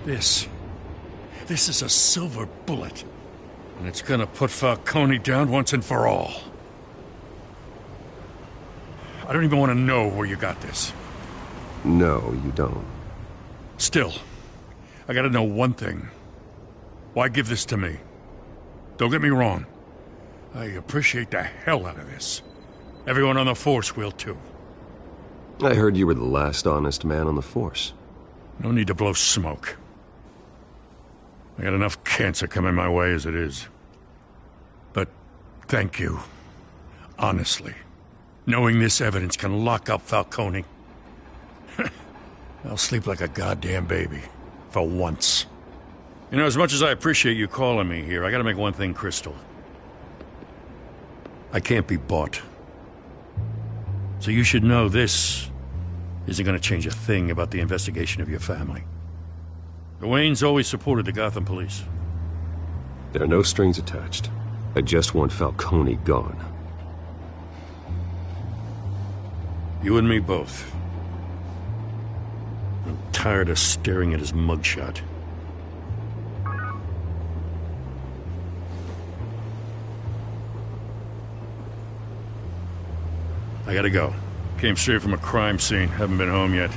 This is a silver bullet. And it's gonna put Falcone down once and for all. I don't even want to know where you got this. No, you don't. Still, I gotta know one thing. Why give this to me? Don't get me wrong. I appreciate the hell out of this. Everyone on the Force will too. I heard you were the last honest man on the Force. No need to blow smoke. I got enough cancer coming my way as it is. But thank you. Honestly. Knowing this evidence can lock up Falcone. I'll sleep like a goddamn baby. For once. You know, as much as I appreciate you calling me here, I gotta make one thing crystal. I can't be bought. So you should know this isn't gonna change a thing about the investigation of your family. The Waynes always supported the Gotham police. There are no strings attached. I just want Falcone gone. You and me both. I'm tired of staring at his mugshot. I gotta go. Came straight from a crime scene. Haven't been home yet.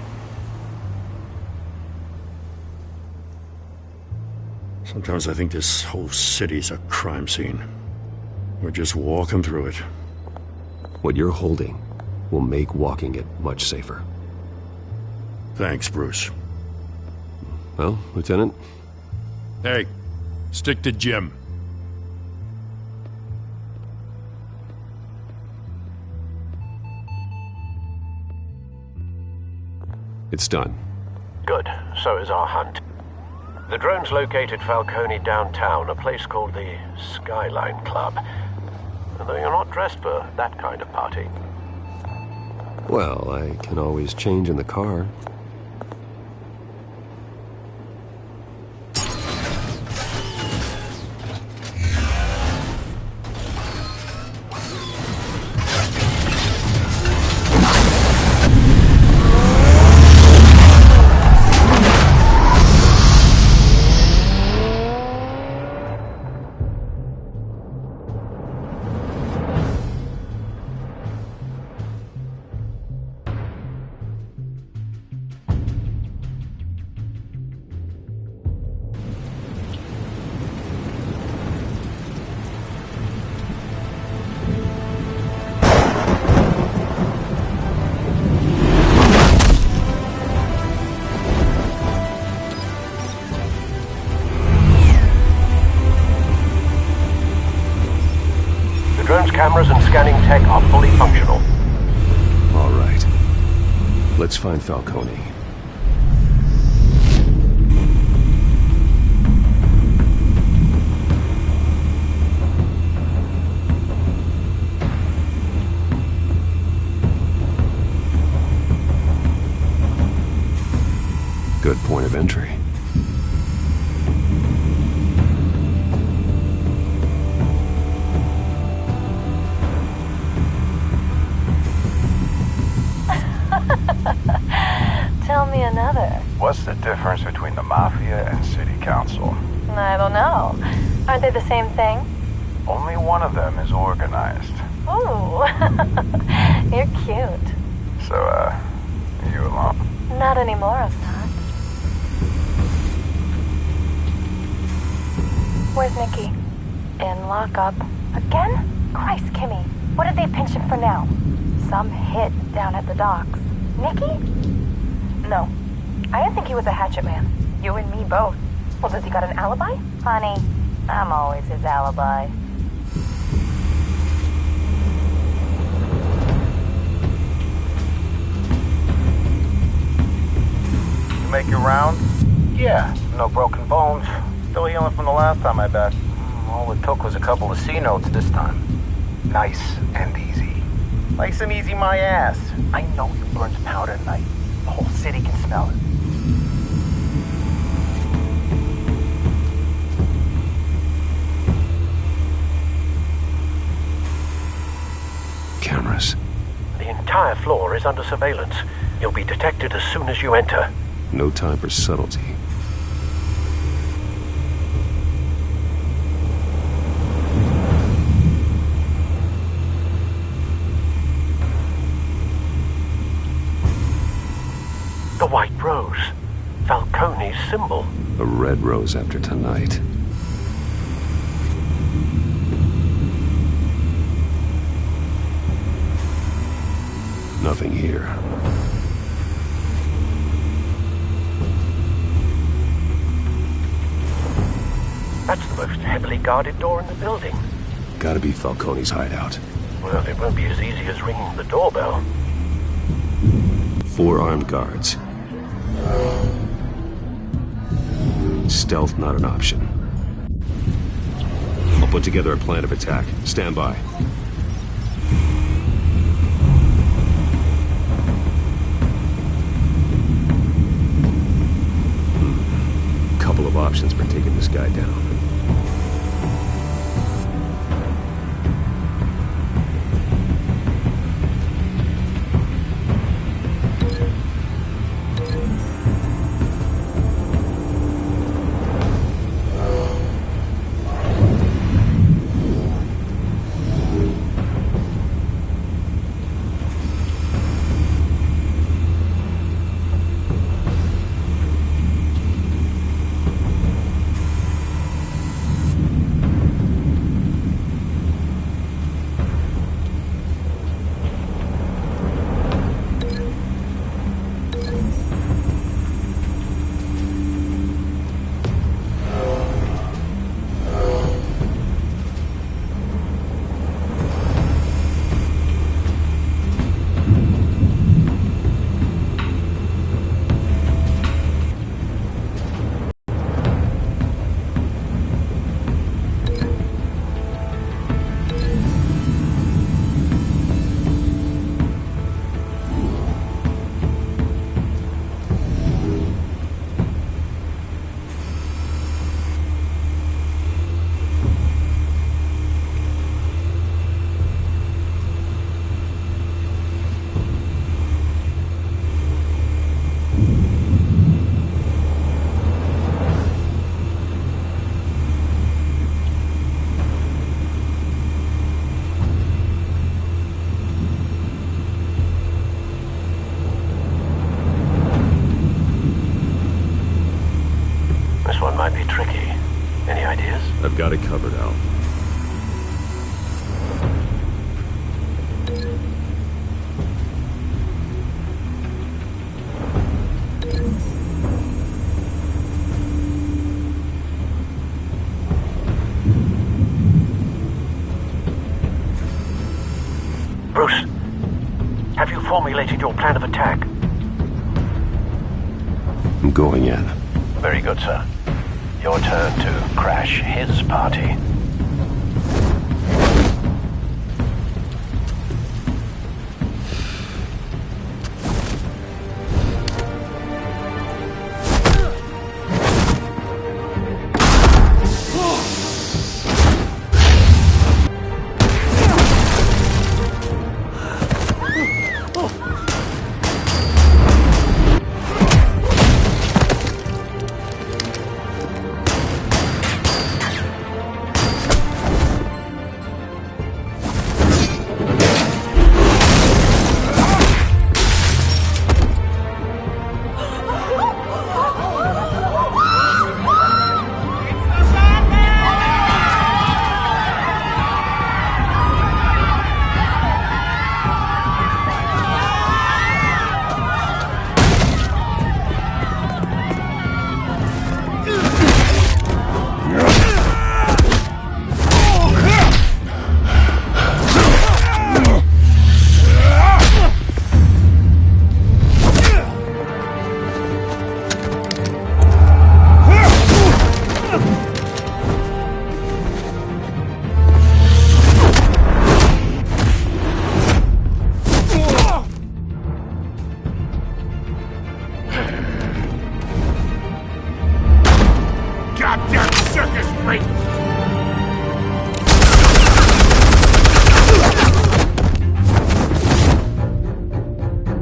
Sometimes I think this whole city's a crime scene. We're just walking through it. What you're holding will make walking it much safer. Thanks, Bruce. Well, Lieutenant? Hey, stick to Jim. It's done. Good. So is our hunt. The drones located Falcone downtown, a place called the Skyline Club. Though you're not dressed for that kind of party. Well, I can always change in the car. Drone's cameras and scanning tech are fully functional. All right. Let's find Falcone. Good point of entry. Tell me another. What's the difference between the Mafia and City Council? I don't know. Aren't they the same thing? Only one of them is organized. Ooh, you're cute. So, you alone? Not anymore, Assad. Where's Nikki? In lockup. Again? Christ, Kimmy. What did they pinch him for now? Some hit down at the docks. Nikki? No. I didn't think he was a hatchet man. You and me both. Well, does he got an alibi? Honey, I'm always his alibi. You make your round? Yeah, no broken bones. Still healing from the last time I bet. All it took was a couple of C notes this time. Nice and easy. Nice and easy my ass. I know you burned powder at night. The whole city can smell it. Cameras. The entire floor is under surveillance. You'll be detected as soon as you enter. No time for subtlety. The white rose. Falcone's symbol. A red rose after tonight. Nothing here. That's the most heavily guarded door in the building. Gotta be Falcone's hideout. Well, it won't be as easy as ringing the doorbell. 4 armed guards. Stealth not an option. I'll put together a plan of attack. Stand by. Couple of options for taking this guy down. Might be tricky. Any ideas? I've got it covered, Al. Bruce, have you formulated your plan of attack? I'm going in. Very good, sir. Your turn to crash his party.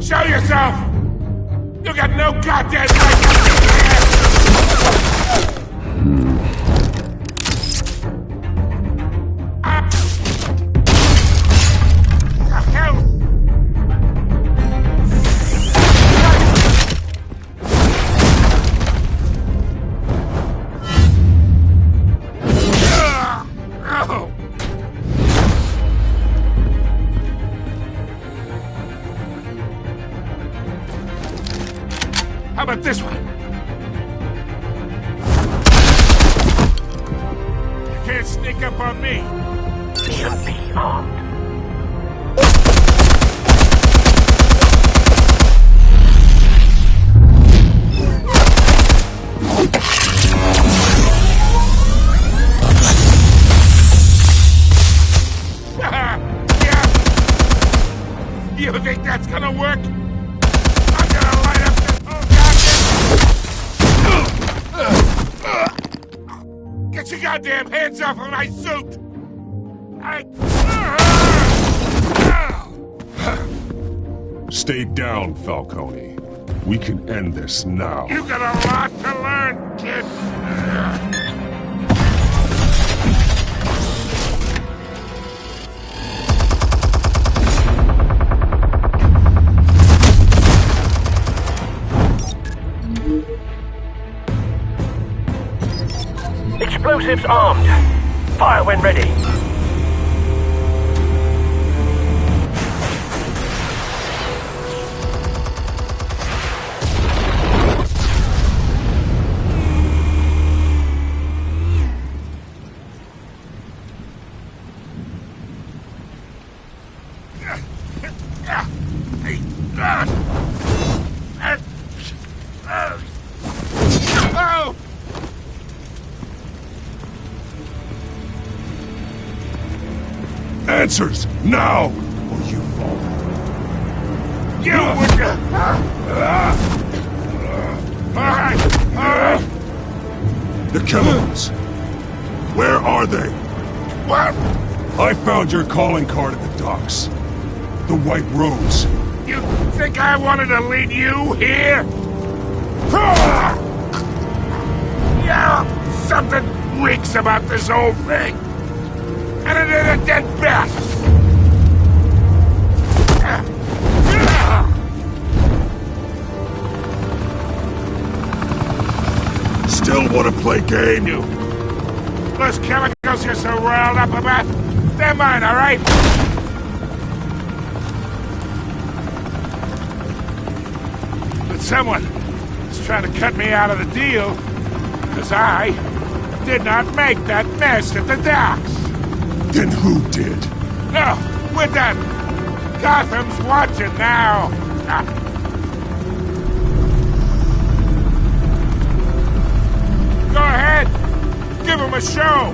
Show yourself! You got no goddamn right! How about this one? You can't sneak up on me. Be armed. You think that's gonna work? I'm gonna light up this whole goddamn... Get your goddamn hands off of my suit! Stay down, Falcone. We can end this now. You got a lot to learn, kid! Explosives armed. Fire when ready. Answers, now! Or you fall. You would... Alright! The chemicals. Where are they? What? I found your calling card at the docks. The White Rose. You think I wanted to lead you here? Yeah, something reeks about this whole thing. And it is a dead bat! Still want to play game? You. Those chemicals you're so riled up about, they're mine, alright? But someone is trying to cut me out of the deal, because I did not make that mess at the docks. Then who did? No, we're done. Gotham's watching now. Go ahead. Give him a show.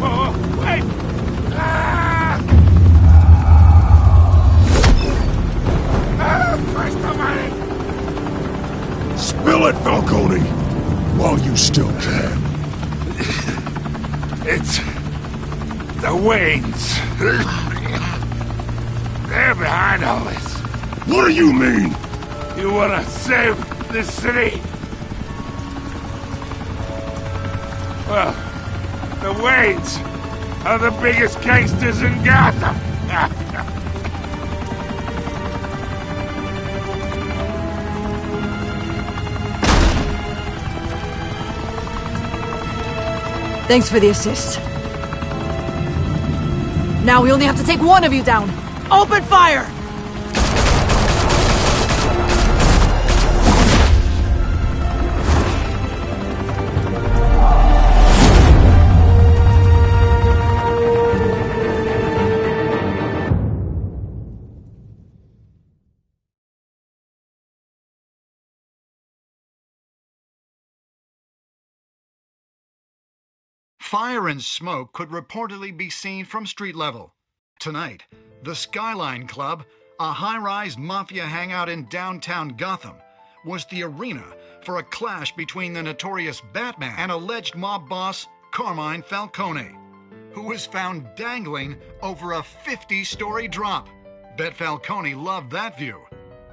Oh, wait. Christ almighty! Spill it, Falcone! While you still can. It's... the Waynes. They're behind all this. What do you mean? You wanna save this city? Well, the Waynes are the biggest gangsters in Gotham. Thanks for the assist. Now we only have to take one of you down. Open fire! Fire and smoke could reportedly be seen from street level. Tonight, the Skyline Club, a high-rise mafia hangout in downtown Gotham, was the arena for a clash between the notorious Batman and alleged mob boss Carmine Falcone, who was found dangling over a 50-story drop. Bet Falcone loved that view.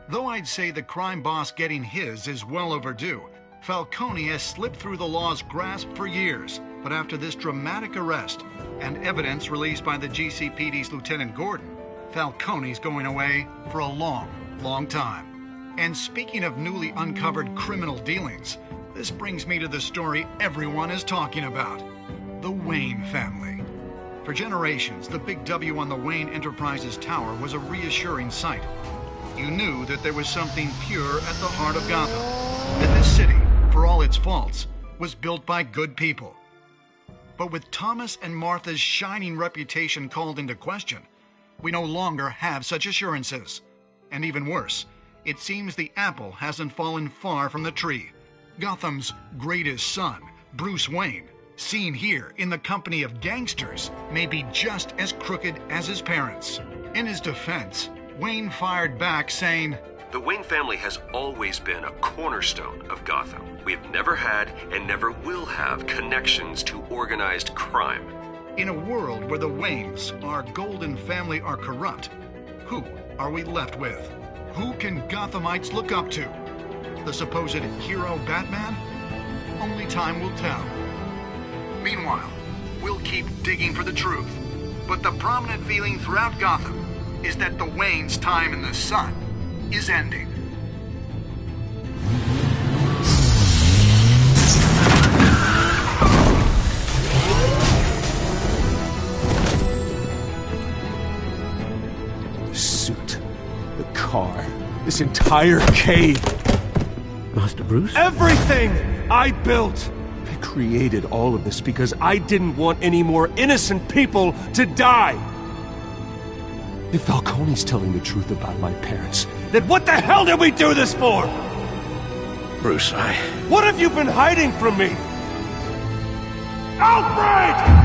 Though I'd say the crime boss getting his is well overdue, Falcone has slipped through the law's grasp for years. But after this dramatic arrest and evidence released by the GCPD's Lieutenant Gordon, Falcone's going away for a long, long time. And speaking of newly uncovered criminal dealings, This brings me to the story everyone is talking about. The Wayne family. For generations, the big W on the Wayne Enterprises tower was a reassuring sight. You knew that there was something pure at the heart of Gotham. That this city, for all its faults, was built by good people. But with Thomas and Martha's shining reputation called into question, we no longer have such assurances. And even worse, it seems the apple hasn't fallen far from the tree. Gotham's greatest son, Bruce Wayne, seen here in the company of gangsters, may be just as crooked as his parents. In his defense, Wayne fired back saying, "The Wayne family has always been a cornerstone of Gotham. We have never had and never will have connections to organized crime." In a world where the Waynes, our golden family, are corrupt, who are we left with? Who can Gothamites look up to? The supposed hero Batman? Only time will tell. Meanwhile, we'll keep digging for the truth. But the prominent feeling throughout Gotham is that the Waynes' time in the sun is ending. The suit, the car, this entire cave. Master Bruce? Everything I built! I created all of this because I didn't want any more innocent people to die! If Falcone's telling the truth about my parents, then what the hell did we do this for? Bruce, What have you been hiding from me? Alfred!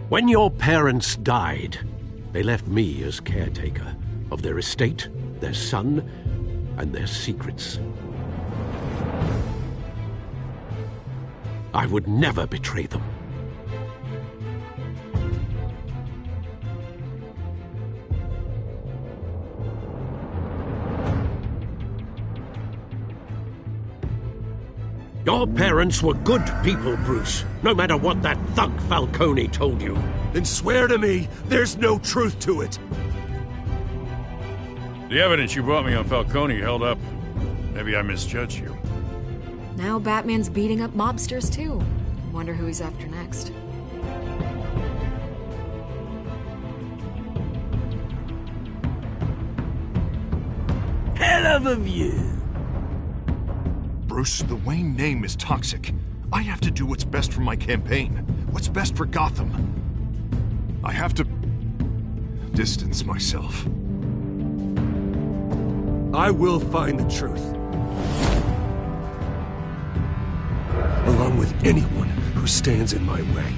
When your parents died, they left me as caretaker of their estate, their son, and their secrets. I would never betray them. Your parents were good people, Bruce, no matter what that thug Falcone told you. Then swear to me there's no truth to it. The evidence you brought me on Falcone held up. Maybe I misjudged you. Now Batman's beating up mobsters, too. Wonder who he's after next. Hell of a view. Bruce, the Wayne name is toxic. I have to do what's best for my campaign. What's best for Gotham. I have to distance myself. I will find the truth. Along with anyone who stands in my way.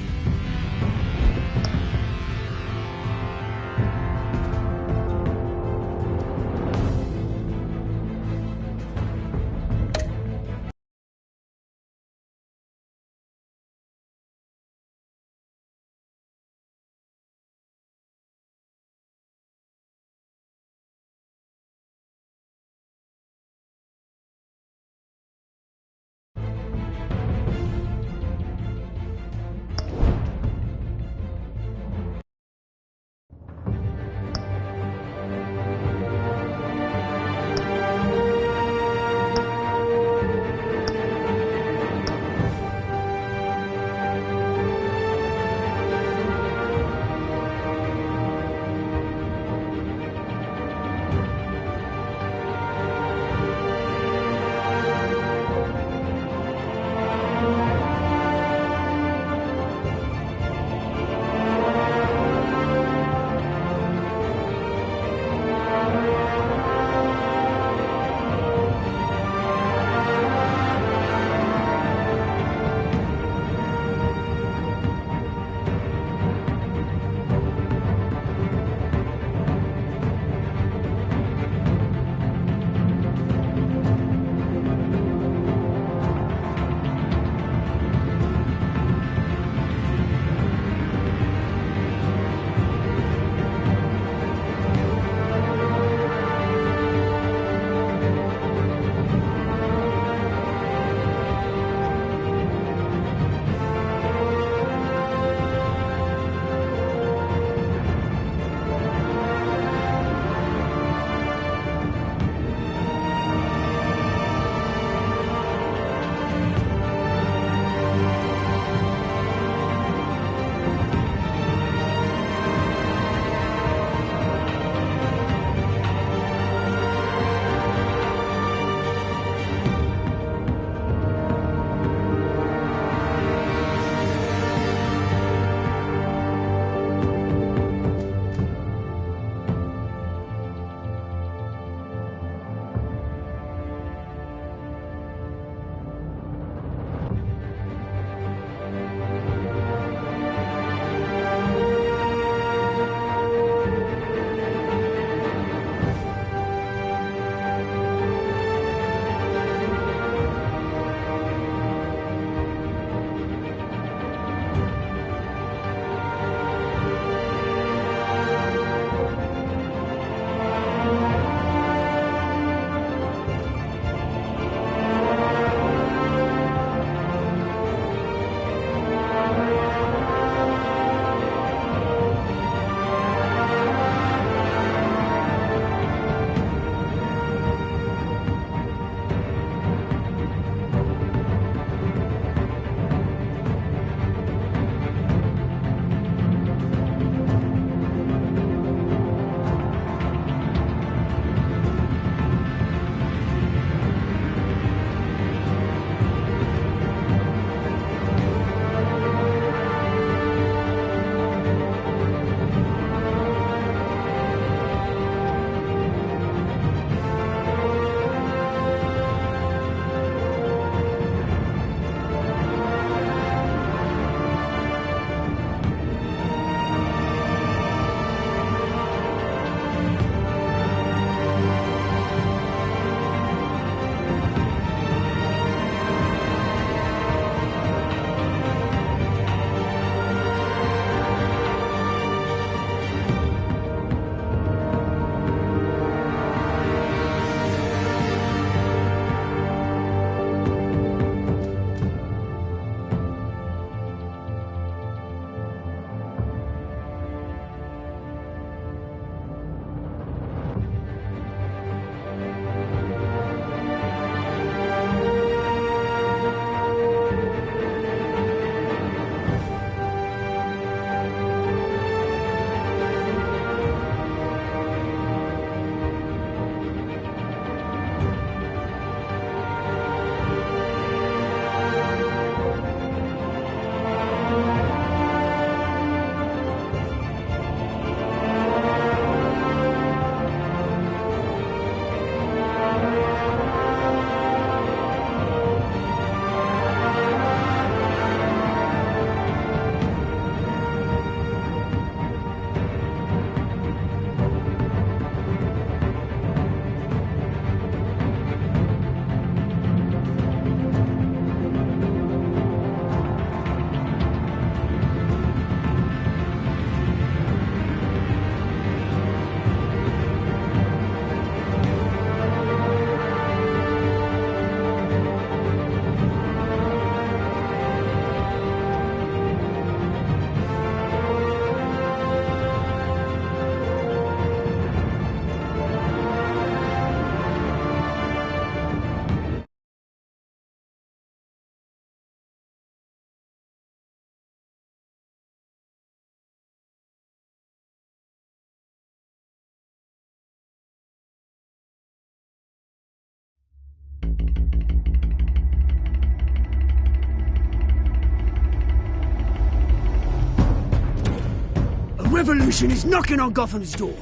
revolution is knocking on Gotham's door.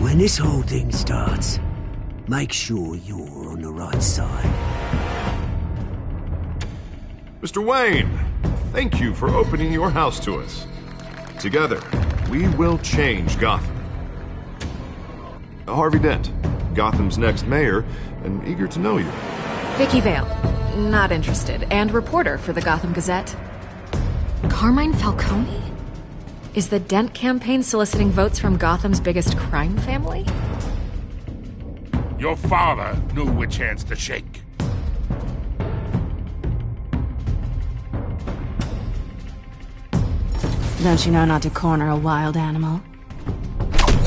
When this whole thing starts, make sure you're on the right side. Mr. Wayne, thank you for opening your house to us. Together, we will change Gotham. Harvey Dent, Gotham's next mayor, and eager to know you. Vicky Vale, not interested, and reporter for the Gotham Gazette. Carmine Falcone? Is the Dent campaign soliciting votes from Gotham's biggest crime family? Your father knew which hands to shake. Don't you know not to corner a wild animal?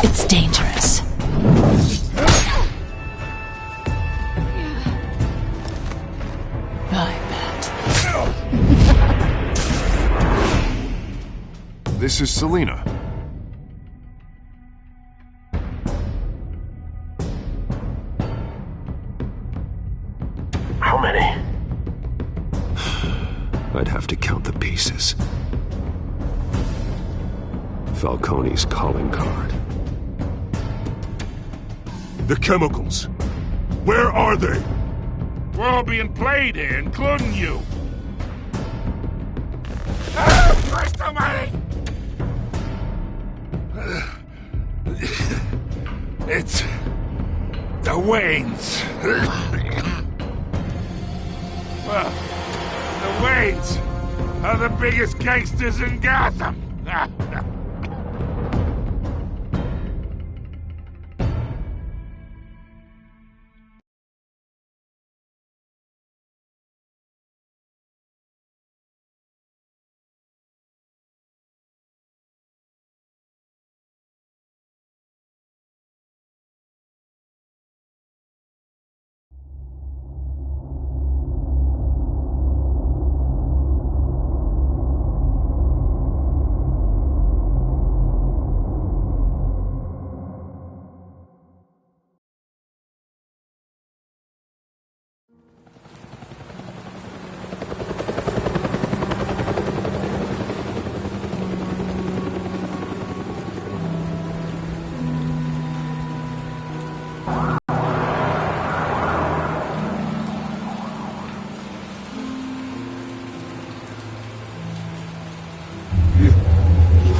It's dangerous. I bet. This is Selina. How many? I'd have to count the pieces. Falcone's calling card. The chemicals. Where are they? We're all being played here, including you. Christ almighty! It's the Waynes. Well, the Waynes are the biggest gangsters in Gotham.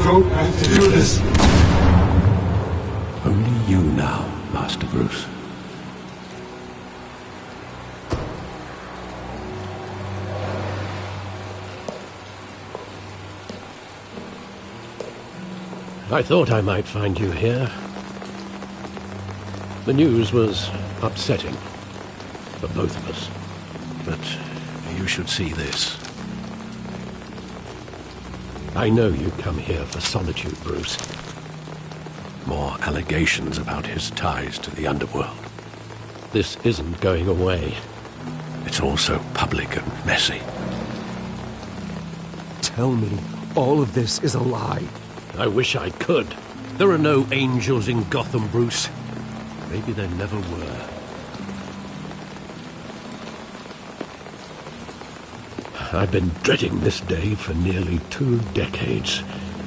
Don't have to do this. Only you now, Master Bruce. I thought I might find you here. The news was upsetting for both of us. But you should see this. I know you come here for solitude, Bruce. More allegations about his ties to the underworld. This isn't going away. It's all so public and messy. Tell me all of this is a lie. I wish I could. There are no angels in Gotham, Bruce. Maybe there never were. I've been dreading this day for nearly 2 decades.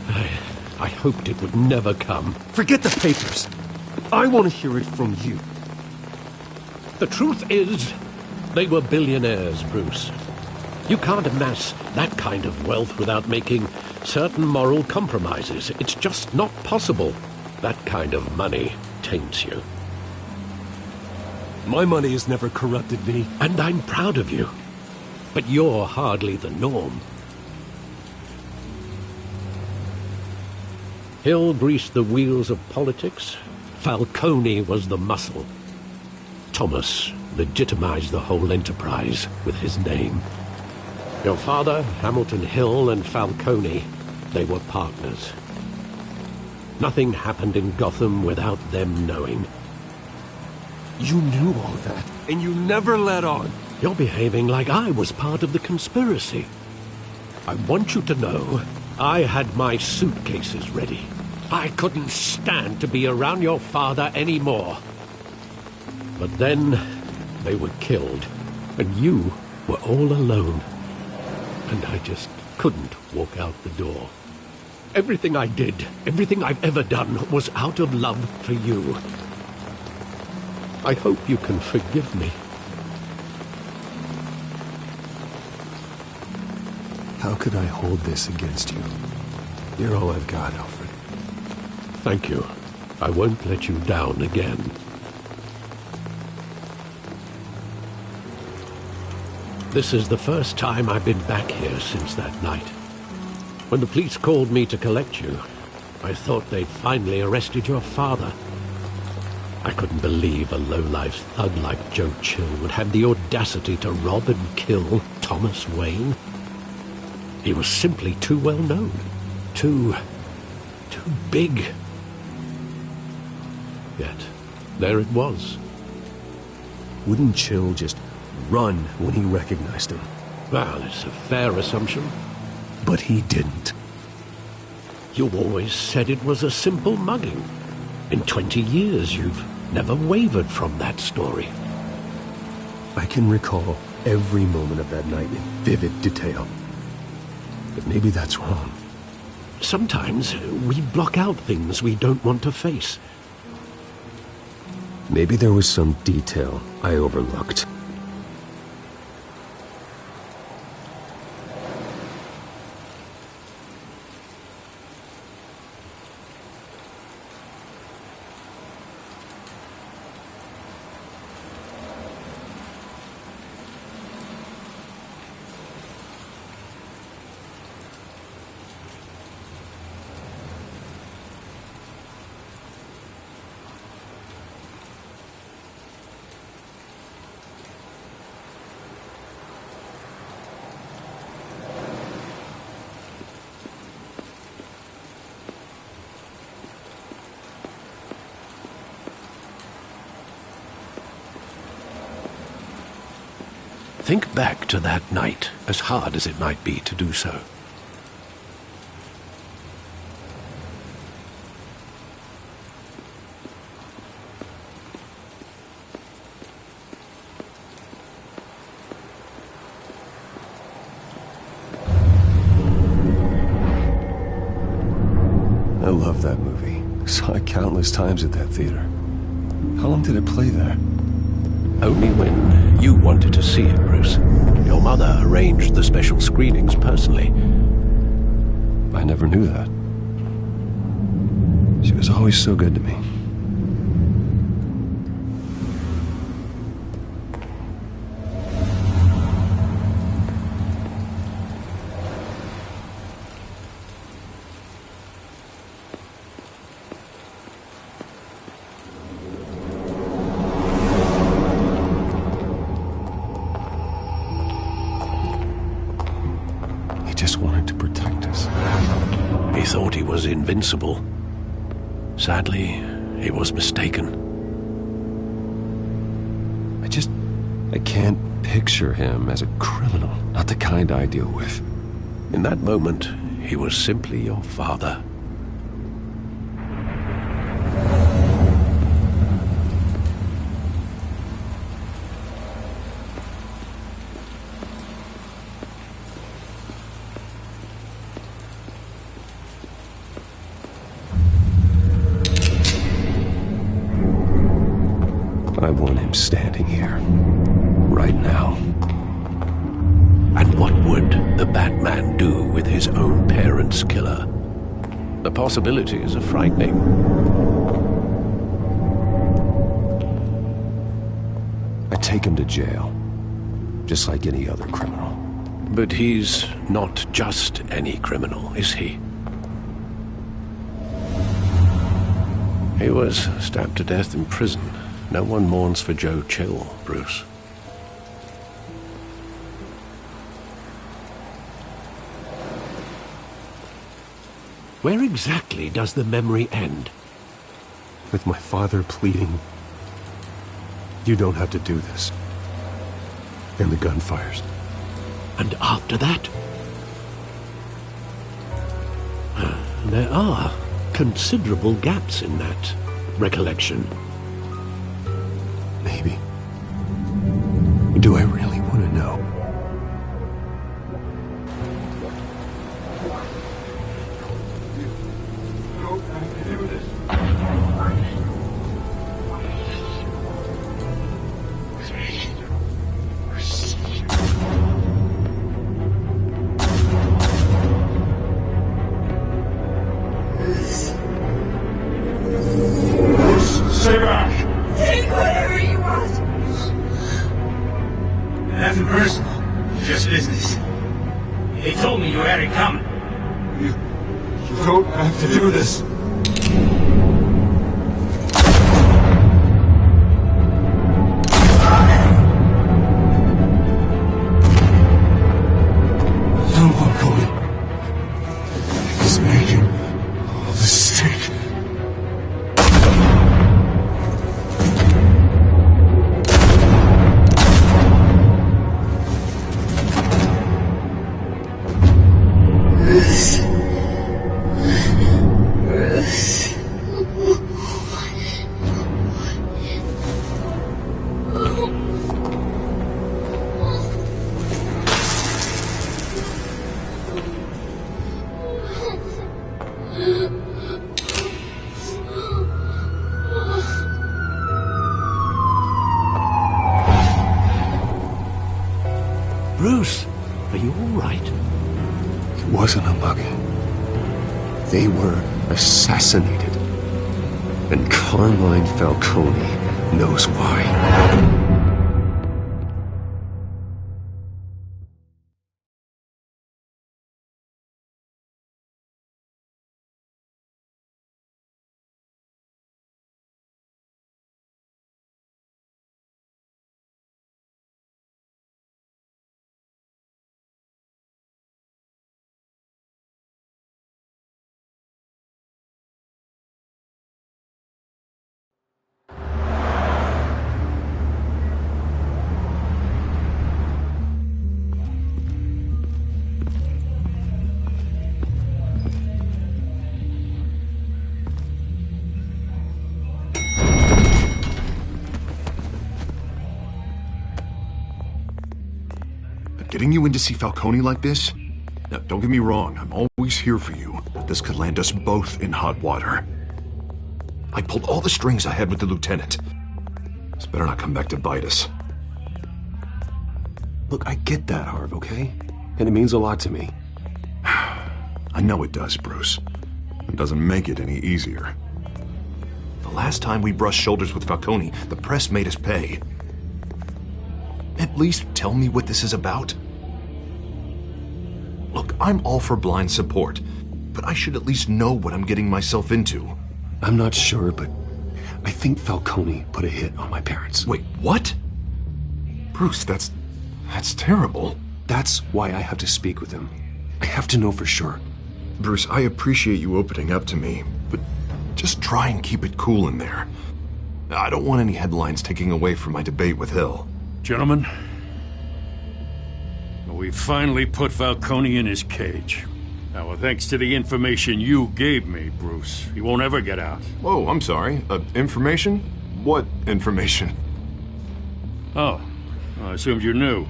I hoped it would never come. Forget the papers. I want to hear it from you. The truth is, they were billionaires, Bruce. You can't amass that kind of wealth without making certain moral compromises. It's just not possible. That kind of money taints you. My money has never corrupted me. And I'm proud of you. But you're hardly the norm. Hill greased the wheels of politics. Falcone was the muscle. Thomas legitimized the whole enterprise with his name. Your father, Hamilton Hill, and Falcone, they were partners. Nothing happened in Gotham without them knowing. You knew all that, and you never let on. You're behaving like I was part of the conspiracy. I want you to know I had my suitcases ready. I couldn't stand to be around your father anymore. But then they were killed, and you were all alone. And I just couldn't walk out the door. Everything I did, everything I've ever done, was out of love for you. I hope you can forgive me. How could I hold this against you? You're all I've got, Alfred. Thank you. I won't let you down again. This is the first time I've been back here since that night. When the police called me to collect you, I thought they'd finally arrested your father. I couldn't believe a low-life thug like Joe Chill would have the audacity to rob and kill Thomas Wayne. He was simply too well known. Too big. Yet, there it was. Wouldn't Chill just run when he recognized him? Well, it's a fair assumption. But he didn't. You always said it was a simple mugging. In 20 years, you've never wavered from that story. I can recall every moment of that night in vivid detail. But maybe that's wrong. Sometimes we block out things we don't want to face. Maybe there was some detail I overlooked. Think back to that night, as hard as it might be to do so. I love that movie. Saw it countless times at that theater. How long did it play there? Only when you wanted to see it, Bruce. Your mother arranged the special screenings personally. I never knew that. She was always so good to me. Invincible. Sadly, he was mistaken. I can't picture him as a criminal, not the kind I deal with. In that moment, he was simply your father. I want him standing here, right now. And what would the Batman do with his own parents' killer? The possibilities are frightening. I take him to jail, just like any other criminal. But he's not just any criminal, is he? He was stabbed to death in prison. No one mourns for Joe Chill, Bruce. Where exactly does the memory end? With my father pleading, "You don't have to do this." And the gun fires. And after that? There are considerable gaps in that recollection. Maybe. Do I really want to know? personal, just business. They told me you had it coming. You don't have to do this. No, Falcone. He's making all this stink. Bruce, are you all right? It wasn't a bug. They were assassinated. And Carmine Falcone knows why. Getting you in to see Falcone like this? Now, don't get me wrong, I'm always here for you, but this could land us both in hot water. I pulled all the strings I had with the lieutenant. This better not come back to bite us. Look, I get that, Harv, okay? And it means a lot to me. I know it does, Bruce. It doesn't make it any easier. The last time we brushed shoulders with Falcone, the press made us pay. At least tell me what this is about. Look, I'm all for blind support, but I should at least know what I'm getting myself into. I'm not sure, but I think Falcone put a hit on my parents. Wait, what? Bruce, that's terrible. That's why I have to speak with him. I have to know for sure. Bruce, I appreciate you opening up to me, but just try and keep it cool in there. I don't want any headlines taking away from my debate with Hill. Gentlemen, we finally put Falcone in his cage. Now, thanks to the information you gave me, Bruce, he won't ever get out. Whoa, I'm sorry. Information? What information? Oh, I assumed you knew.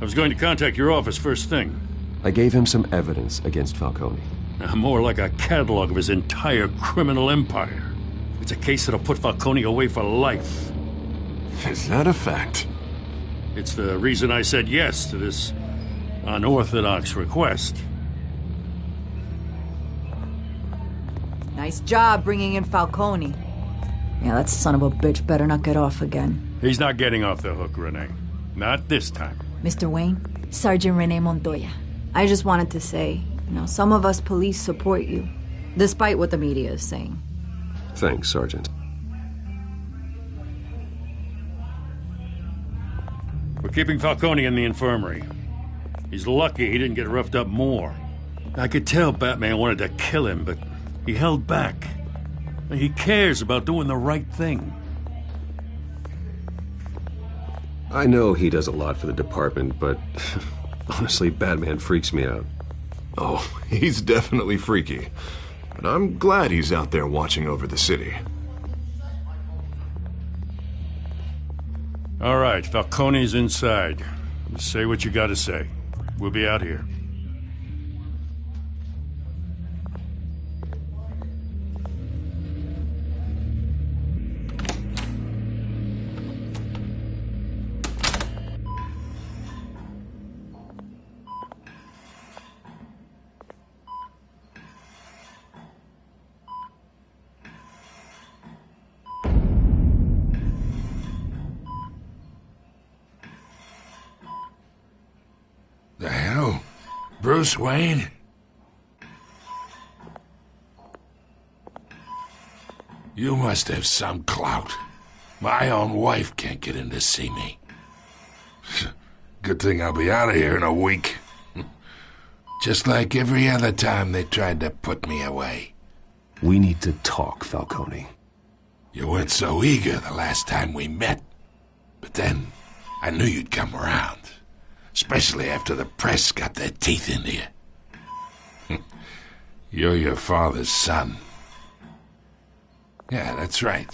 I was going to contact your office first thing. I gave him some evidence against Falcone. More like a catalog of his entire criminal empire. It's a case that'll put Falcone away for life. Is that a fact? It's the reason I said yes to this unorthodox request. Nice job bringing in Falcone. Yeah, that son of a bitch better not get off again. He's not getting off the hook, Renee. Not this time. Mr. Wayne, Sergeant Renee Montoya. I just wanted to say, some of us police support you, despite what the media is saying. Thanks, Sergeant. We're keeping Falcone in the infirmary. He's lucky he didn't get roughed up more. I could tell Batman wanted to kill him, but he held back. He cares about doing the right thing. I know he does a lot for the department, but honestly, Batman freaks me out. Oh, he's definitely freaky. But I'm glad he's out there watching over the city. All right, Falcone's inside. Say what you gotta say. We'll be out here. Bruce Wayne? You must have some clout. My own wife can't get in to see me. Good thing I'll be out of here in a week. Just like every other time they tried to put me away. We need to talk, Falcone. You weren't so eager the last time we met. But then, I knew you'd come around. Especially after the press got their teeth into you. You're your father's son. Yeah, that's right.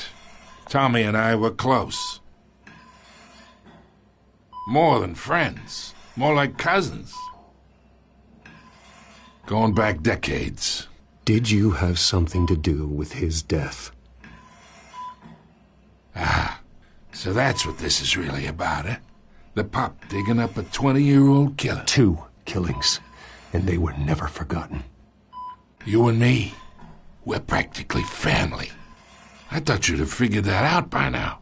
Tommy and I were close. More than friends. More like cousins. Going back decades. Did you have something to do with his death? Ah, so that's what this is really about, eh? The pup digging up a 20-year-old killer. 2 killings, and they were never forgotten. You and me, we're practically family. I thought you'd have figured that out by now.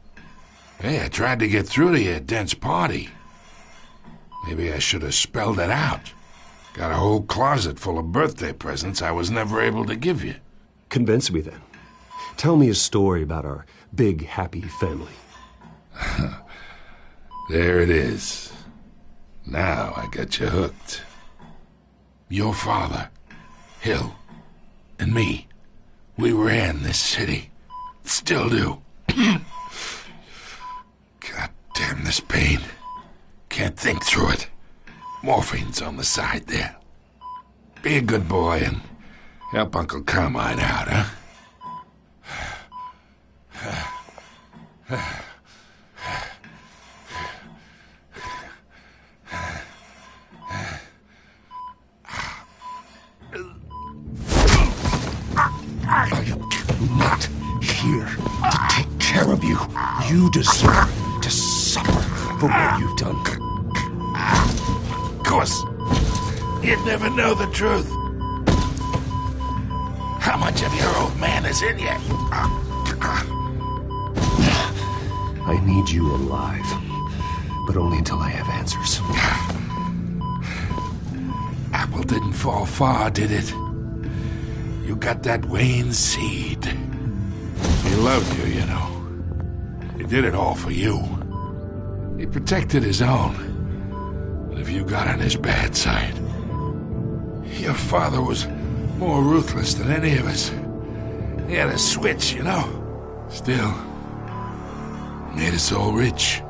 Hey, I tried to get through to your dense party. Maybe I should have spelled it out. Got a whole closet full of birthday presents I was never able to give you. Convince me then. Tell me a story about our big, happy family. There it is. Now I got you hooked. Your father, Hill, and me, we ran this city. Still do. God damn this pain. Can't think through it. Morphine's on the side there. Be a good boy and help Uncle Carmine out, huh? I'm not here to take care of you. You deserve to suffer for what you've done. Of course, you'd never know the truth. How much of your old man is in you? I need you alive, but only until I have answers. Apple didn't fall far, did it? You got that Wayne seed. He loved you, you know. He did it all for you. He protected his own. But if you got on his bad side, your father was more ruthless than any of us. He had a switch, you know. Still, made us all rich,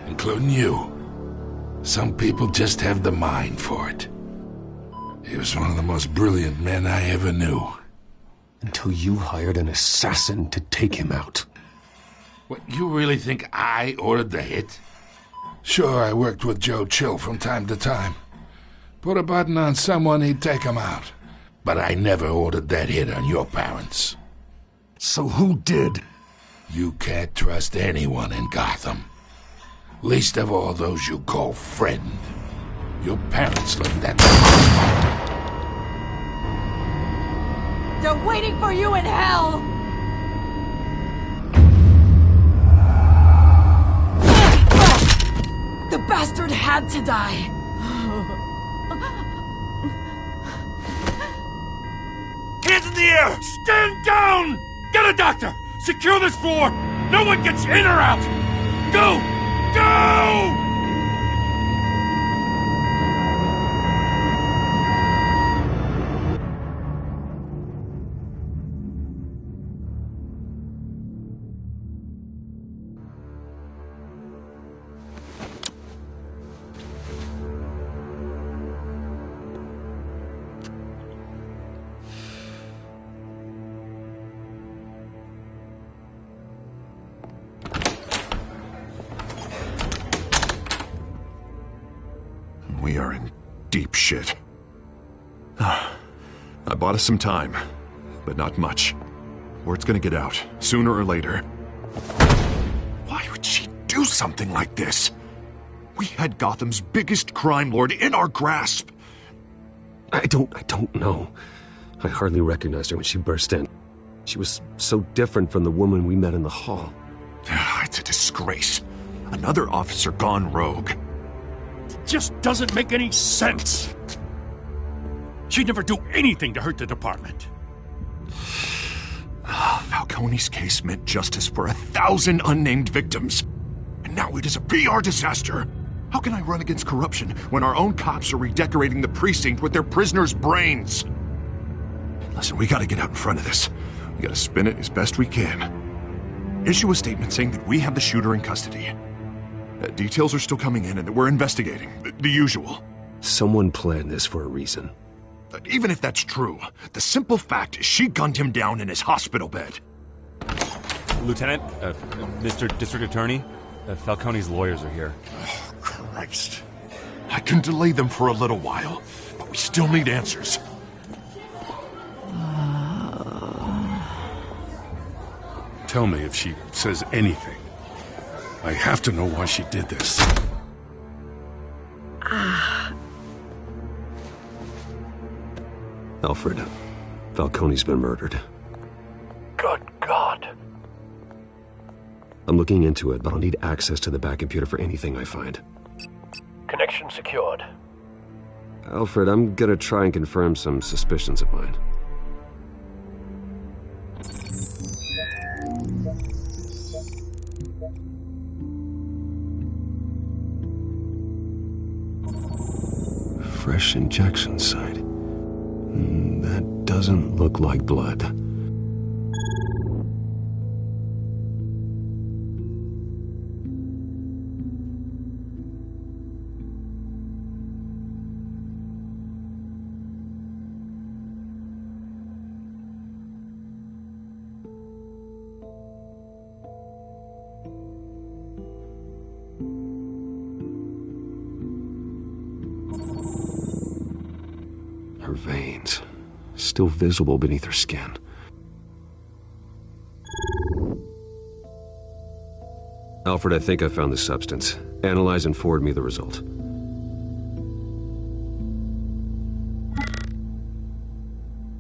including you. Some people just have the mind for it. He was one of the most brilliant men I ever knew. Until you hired an assassin to take him out. What, you really think I ordered the hit? Sure, I worked with Joe Chill from time to time. Put a button on someone, he'd take him out. But I never ordered that hit on your parents. So who did? You can't trust anyone in Gotham. Least of all those you call friend. Your parents learned that. They're waiting for you in hell! The bastard had to die. Hands in the air! Stand down! Get a doctor! Secure this floor! No one gets in or out! Go! Go! We are in deep shit. I bought us some time, but not much. Word's gonna get out, sooner or later. Why would she do something like this? We had Gotham's biggest crime lord in our grasp. I don't know. I hardly recognized her when she burst in. She was so different from the woman we met in the hall. It's a disgrace. Another officer gone rogue. Just doesn't make any sense. She'd never do anything to hurt the department. Falcone's case meant justice for 1,000 unnamed victims. And now it is a PR disaster. How can I run against corruption when our own cops are redecorating the precinct with their prisoners' brains? Listen, we gotta get out in front of this. We gotta spin it as best we can. Issue a statement saying that we have the shooter in custody. Details are still coming in and that we're investigating. The usual. Someone planned this for a reason. Even if that's true, the simple fact is she gunned him down in his hospital bed. Lieutenant, Mr. District Attorney, Falcone's lawyers are here. Oh, Christ. I can delay them for a little while, but we still need answers. Tell me if she says anything. I have to know why she did this. Alfred, Falcone's been murdered. Good God. I'm looking into it, but I'll need access to the back computer for anything I find. Connection secured. Alfred, I'm gonna try and confirm some suspicions of mine. Fresh injection site. That doesn't look like blood. Her veins, still visible beneath her skin. Alfred, I think I found the substance. Analyze and forward me the result.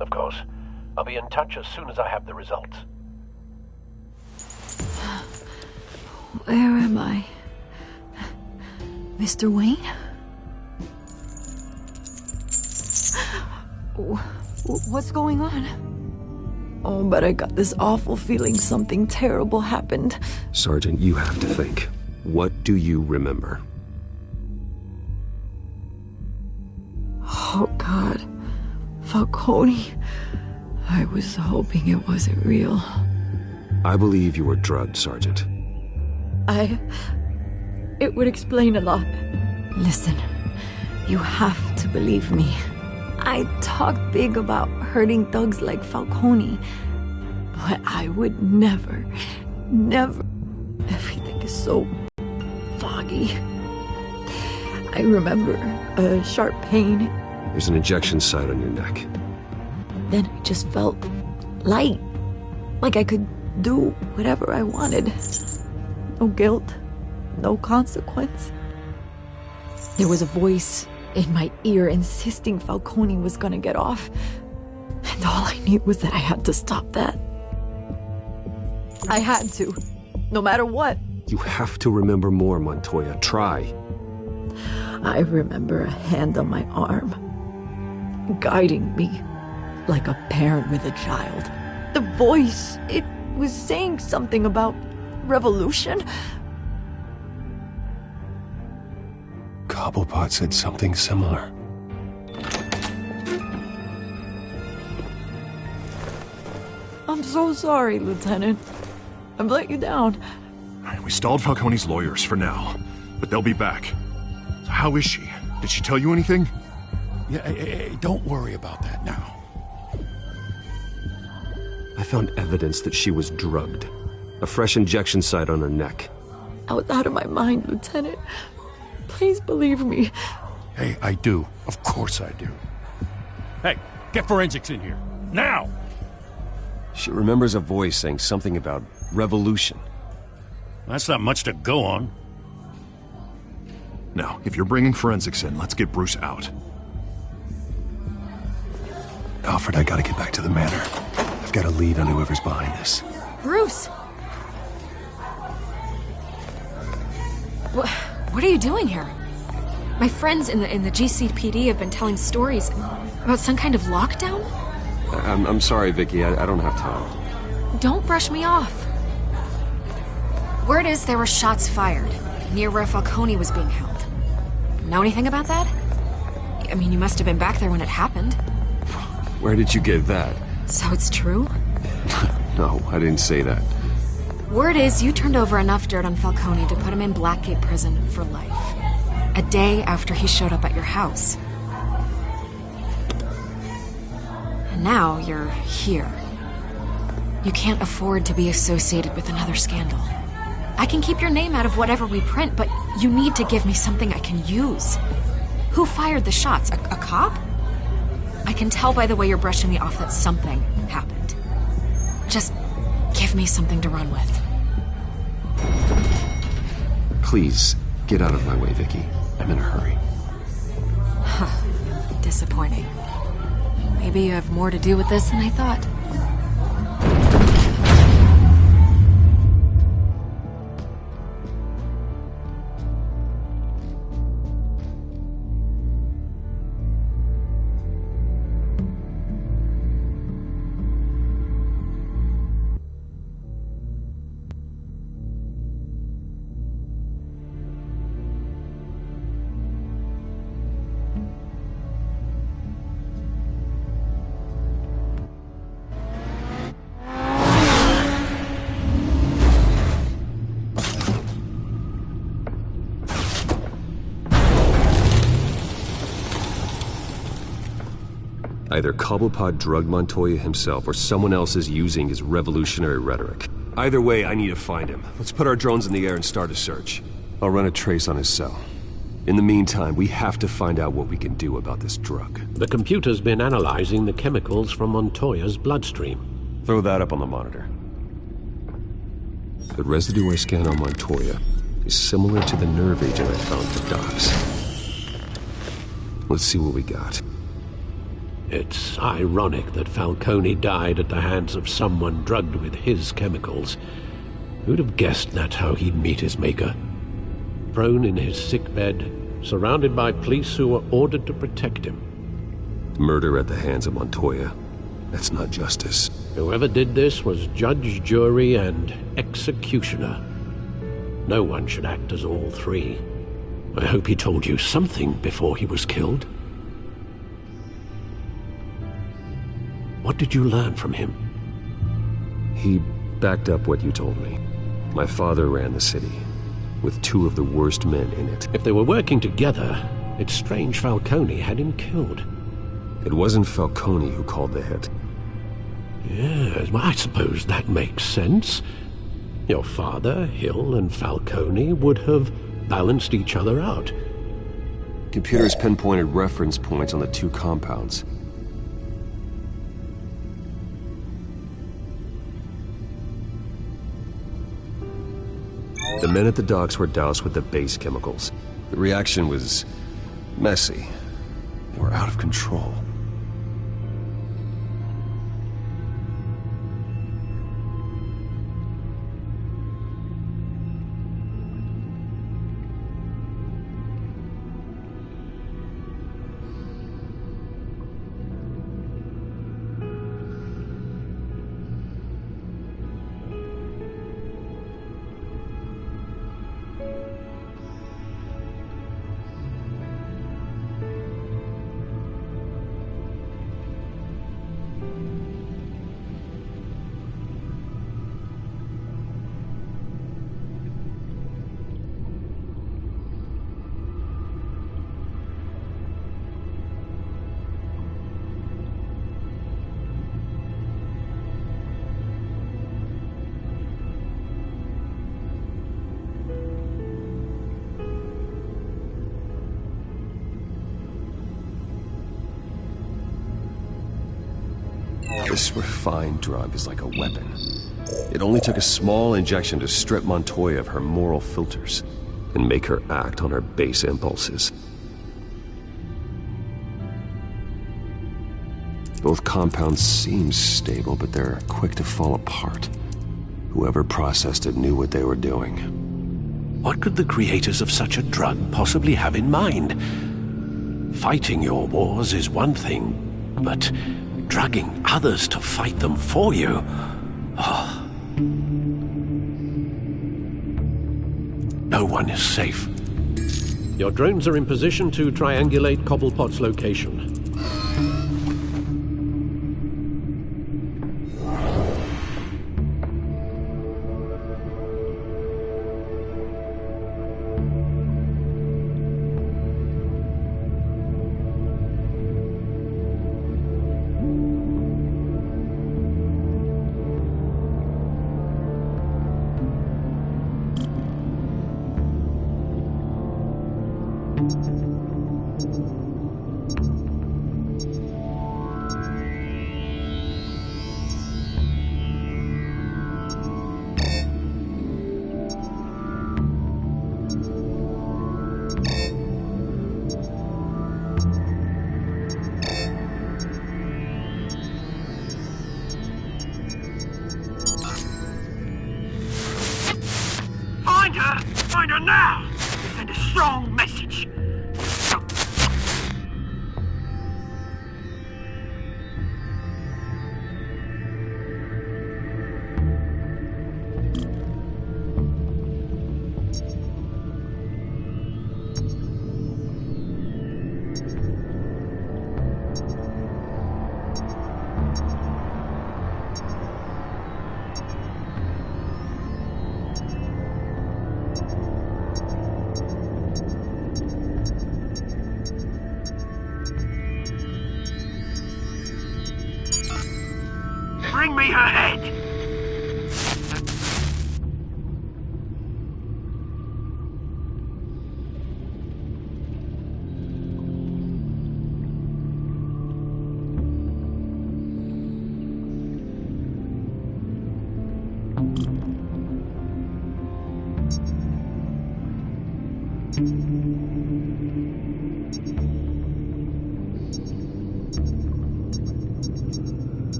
Of course. I'll be in touch as soon as I have the results. Where am I? Mr. Wayne? What's going on? Oh, but I got this awful feeling something terrible happened. Sergeant, you have to think. What do you remember? Oh, God. Falcone. I was hoping it wasn't real. I believe you were drugged, Sergeant. It would explain a lot. Listen, you have to believe me. I talked big about hurting thugs like Falcone, but I would never. Everything is so foggy. I remember a sharp pain. There's an injection site on your neck. Then I just felt light, like I could do whatever I wanted. No guilt, no consequence. There was a voice in my ear insisting Falcone was gonna get off. And all I knew was that I had to stop that. I had to, no matter what. You have to remember more, Montoya. Try. I remember a hand on my arm, guiding me like a parent with a child. The voice, it was saying something about revolution. Cobblepot said something similar. I'm so sorry, Lieutenant. I've let you down. We stalled Falcone's lawyers for now, but they'll be back. So how is she? Did she tell you anything? Yeah, don't worry about that now. I found evidence that she was drugged. A fresh injection site on her neck. I was out of my mind, Lieutenant. Please believe me. Hey, I do. Of course I do. Hey, get forensics in here. Now! She remembers a voice saying something about revolution. That's not much to go on. Now, if you're bringing forensics in, let's get Bruce out. Alfred, I gotta get back to the manor. I've got a lead on whoever's behind this. Bruce! What are you doing here? My friends in the GCPD have been telling stories. About some kind of lockdown? I'm sorry, Vicky. I don't have time. Don't brush me off. Word is there were shots fired near where Falcone was being held. Know anything about that? I mean, you must have been back there when it happened. Where did you get that? So it's true? No, I didn't say that. Word is you turned over enough dirt on Falcone to put him in Blackgate Prison for life. A day after he showed up at your house. And now you're here. You can't afford to be associated with another scandal. I can keep your name out of whatever we print, but you need to give me something I can use. Who fired the shots? A cop? I can tell by the way you're brushing me off that something happened. Just give me something to run with. Please, get out of my way, Vicky. I'm in a hurry. Disappointing. Maybe you have more to do with this than I thought. Either Cobblepot drugged Montoya himself, or someone else is using his revolutionary rhetoric. Either way, I need to find him. Let's put our drones in the air and start a search. I'll run a trace on his cell. In the meantime, we have to find out what we can do about this drug. The computer's been analyzing the chemicals from Montoya's bloodstream. Throw that up on the monitor. The residue I scanned on Montoya is similar to the nerve agent I found at the docks. Let's see what we got. It's ironic that Falcone died at the hands of someone drugged with his chemicals. Who'd have guessed that's how he'd meet his maker? Prone in his sickbed, surrounded by police who were ordered to protect him. Murder at the hands of Montoya. That's not justice. Whoever did this was judge, jury, and executioner. No one should act as all three. I hope he told you something before he was killed. What did you learn from him? He backed up what you told me. My father ran the city, with two of the worst men in it. If they were working together, it's strange Falcone had him killed. It wasn't Falcone who called the hit. Yes, well, I suppose that makes sense. Your father, Hill, and Falcone would have balanced each other out. Computers pinpointed reference points on the two compounds. The men at the docks were doused with the base chemicals. The reaction was messy. They were out of control. This refined drug is like a weapon. It only took a small injection to strip Montoya of her moral filters and make her act on her base impulses. Both compounds seem stable, but they're quick to fall apart. Whoever processed it knew what they were doing. What could the creators of such a drug possibly have in mind? Fighting your wars is one thing, but dragging others to fight them for you... Oh. No one is safe. Your drones are in position to triangulate Cobblepot's location. Find her now! Send a strong message. Bring me her head!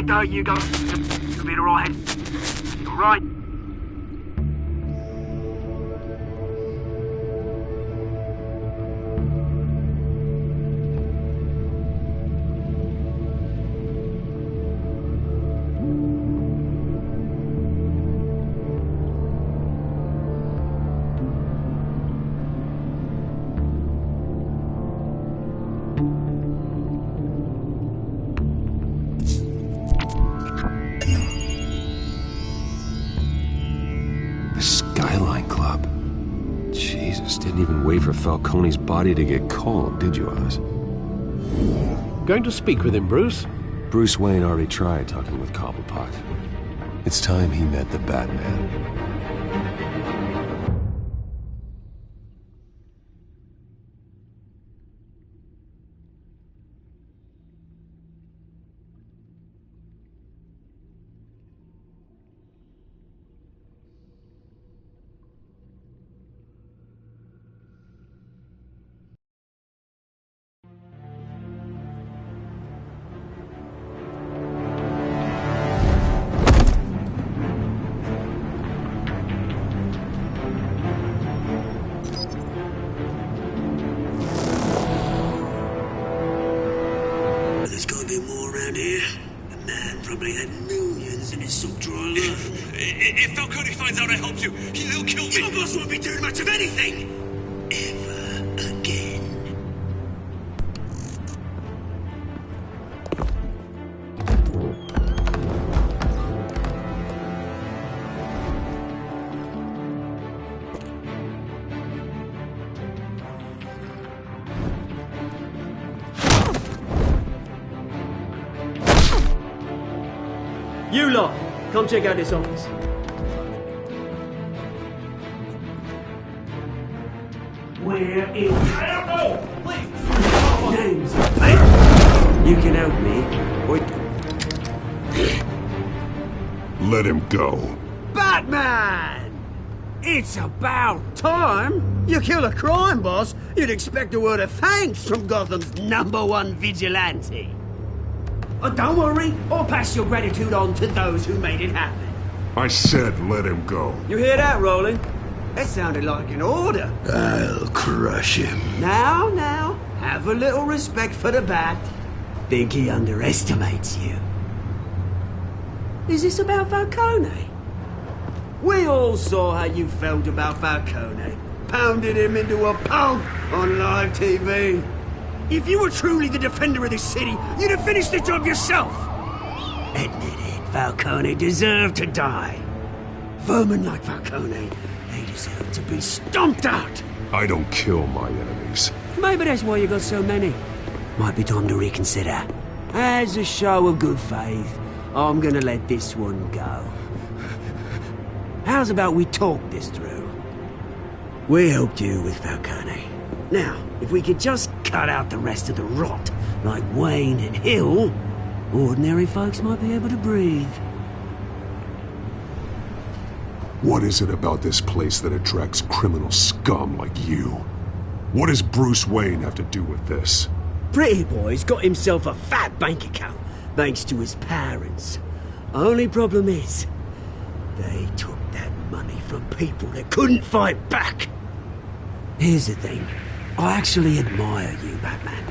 There you go. You'll be alright. Alright. Didn't even wait for Falcone's body to get cold, did you, Oz? Going to speak with him, Bruce? Bruce Wayne already tried talking with Cobblepot. It's time he met the Batman. Probably had millions in his sock drawer alone. If Falcone finds out I helped you, he'll kill me. Your boss won't be doing much of anything. Ever again. You lot, come check out this office. Where is... I don't know! Please! Names. You can help me. Let him go. Batman! It's about time. You kill a crime boss, you'd expect a word of thanks from Gotham's #1 vigilante. Oh, don't worry, I'll pass your gratitude on to those who made it happen. I said let him go. You hear that, Roland? That sounded like an order. I'll crush him. Now, Have a little respect for the Bat. Think he underestimates you. Is this about Falcone? We all saw how you felt about Falcone. Pounded him into a pulp on live TV. If you were truly the defender of this city, you'd have finished the job yourself. Admit it, Falcone deserved to die. Vermin like Falcone, they deserve to be stomped out. I don't kill my enemies. Maybe that's why you got so many. Might be time to reconsider. As a show of good faith, I'm gonna let this one go. How's about we talk this through? We helped you with Falcone. Now, if we could just cut out the rest of the rot, like Wayne and Hill, ordinary folks might be able to breathe. What is it about this place that attracts criminal scum like you? What does Bruce Wayne have to do with this? Pretty Boy's got himself a fat bank account, thanks to his parents. Only problem is, they took that money from people that couldn't fight back. Here's the thing. I actually admire you, Batman.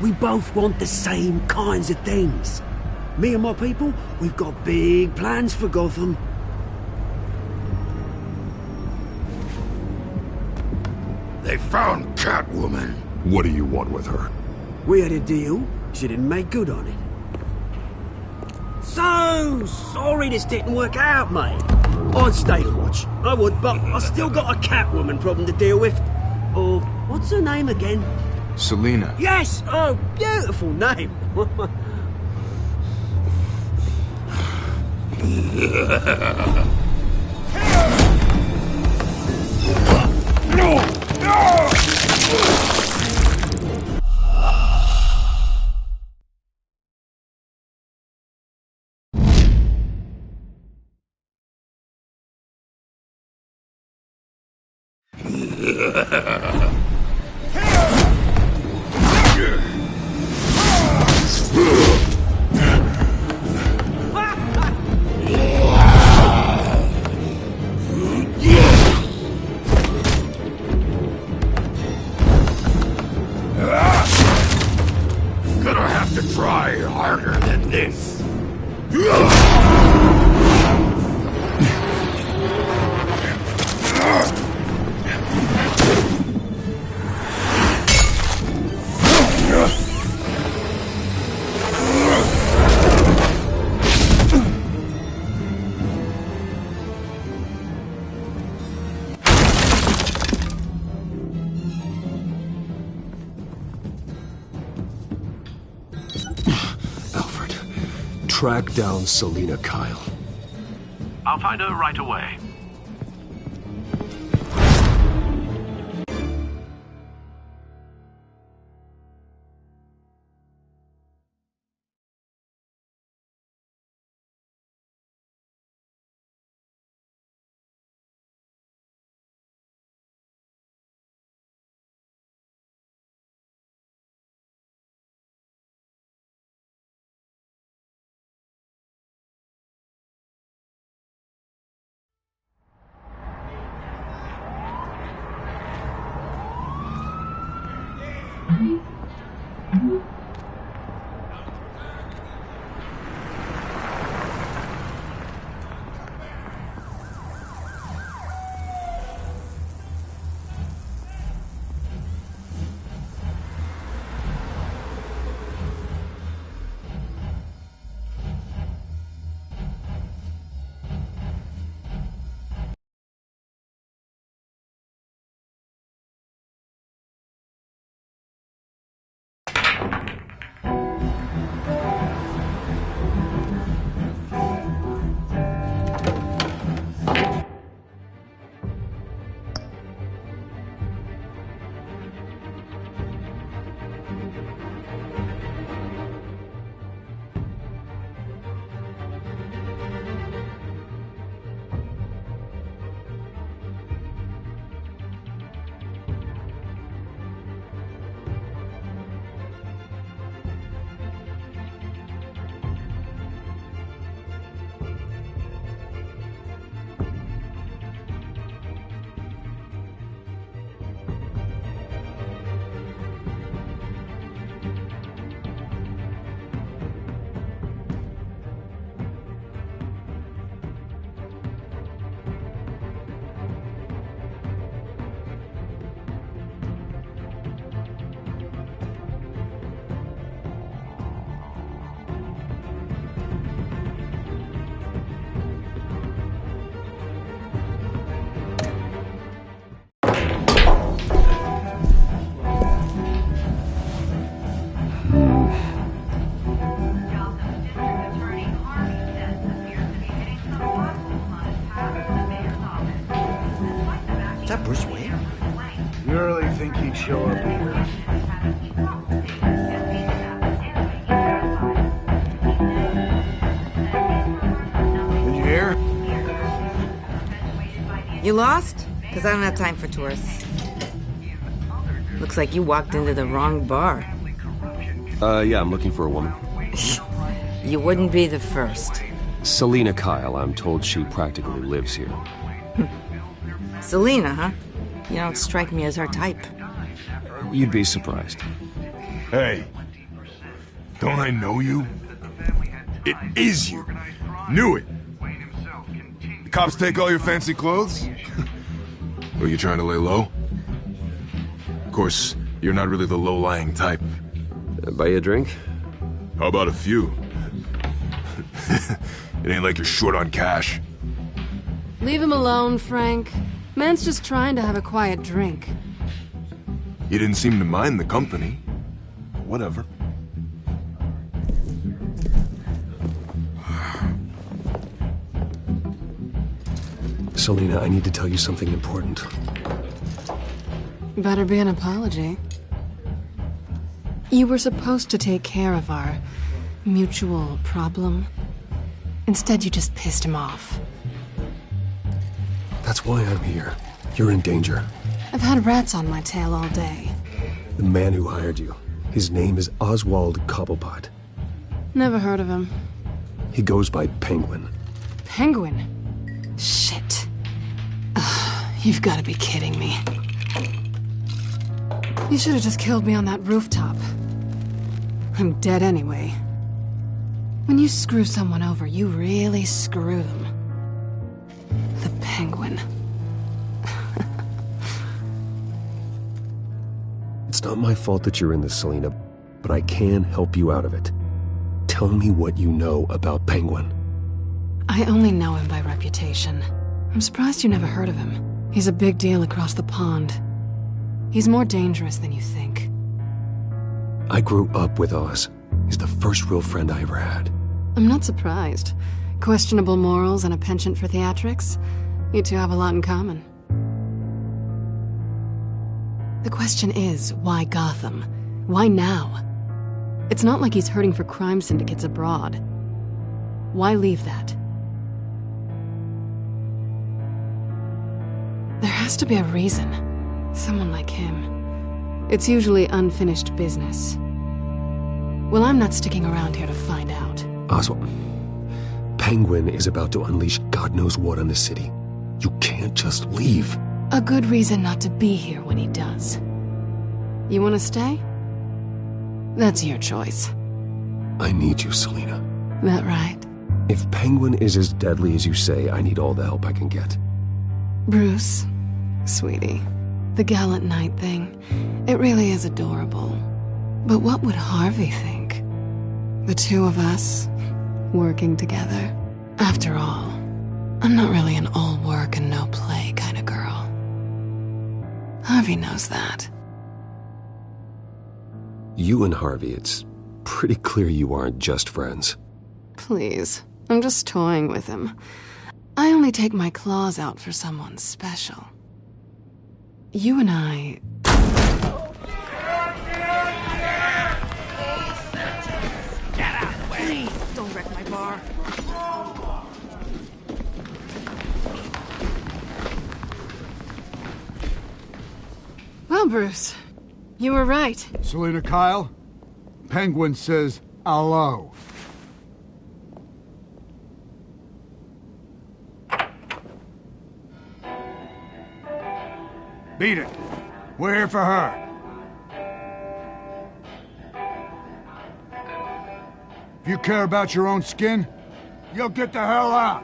We both want the same kinds of things. Me and my people, we've got big plans for Gotham. They found Catwoman. What do you want with her? We had a deal. She didn't make good on it. So sorry this didn't work out, mate. I'd stay to watch. I would, but I still got a Catwoman problem to deal with. Or, what's her name again? Selina. Yes! Oh, beautiful name. Gonna have to try harder than this. Track down Selina Kyle. I'll find her right away. Is that Bruce Wayne? You really think he'd show up here? Did you hear? You lost? Because I don't have time for tourists. Looks like you walked into the wrong bar. Yeah, I'm looking for a woman. You wouldn't be the first. Selina Kyle, I'm told she practically lives here. Selina, huh? You don't strike me as her type. You'd be surprised. Hey, don't I know you? It is you. Knew it. The cops take all your fancy clothes? Were you trying to lay low? Of course, you're not really the low-lying type. Buy you a drink? How about a few? It ain't like you're short on cash. Leave him alone, Frank. Man's just trying to have a quiet drink. You didn't seem to mind the company. Whatever. Selina, I need to tell you something important. Better be an apology. You were supposed to take care of our mutual problem. Instead, you just pissed him off. That's why I'm here. You're in danger. I've had rats on my tail all day. The man who hired you, his name is Oswald Cobblepot. Never heard of him. He goes by Penguin. Penguin? Shit. You've got to be kidding me. You should have just killed me on that rooftop. I'm dead anyway. When you screw someone over, you really screw them. The Penguin. It's not my fault that you're in this, Selina, but I can help you out of it. Tell me what you know about Penguin. I only know him by reputation. I'm surprised you never heard of him. He's a big deal across the pond. He's more dangerous than you think. I grew up with Oz. He's the first real friend I ever had. I'm not surprised. Questionable morals and a penchant for theatrics. You two have a lot in common. The question is, why Gotham? Why now? It's not like he's hurting for crime syndicates abroad. Why leave that? There has to be a reason. Someone like him. It's usually unfinished business. Well, I'm not sticking around here to find out. Oswald, Penguin is about to unleash God knows what on the city. You can't just leave. A good reason not to be here when he does. You want to stay? That's your choice. I need you, Selina. That right? If Penguin is as deadly as you say, I need all the help I can get. Bruce, sweetie, the gallant knight thing, it really is adorable. But what would Harvey think? The two of us, working together. After all, I'm not really an all work and no play kind of girl. Harvey knows that. You and Harvey, it's pretty clear you aren't just friends. Please, I'm just toying with him. I only take my claws out for someone special. You and I... Get out of the way! Please, don't wreck my bar. Well, Bruce, you were right. Selina Kyle, Penguin says hello. Beat it. We're here for her. If you care about your own skin, you'll get the hell out.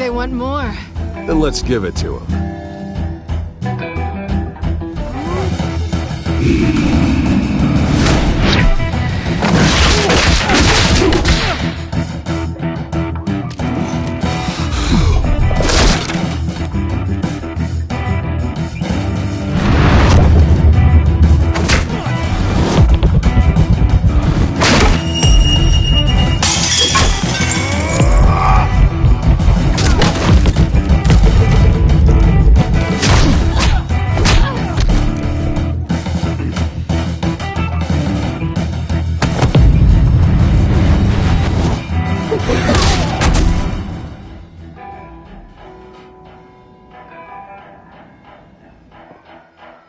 they want more. Then let's give it to them.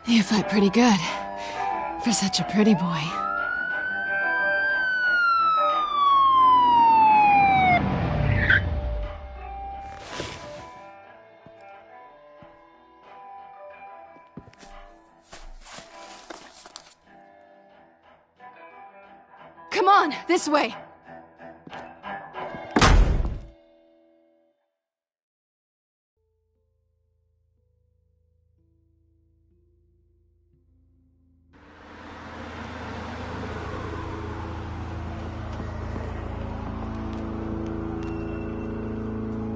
You fight pretty good. For such a pretty boy. Come on, this way.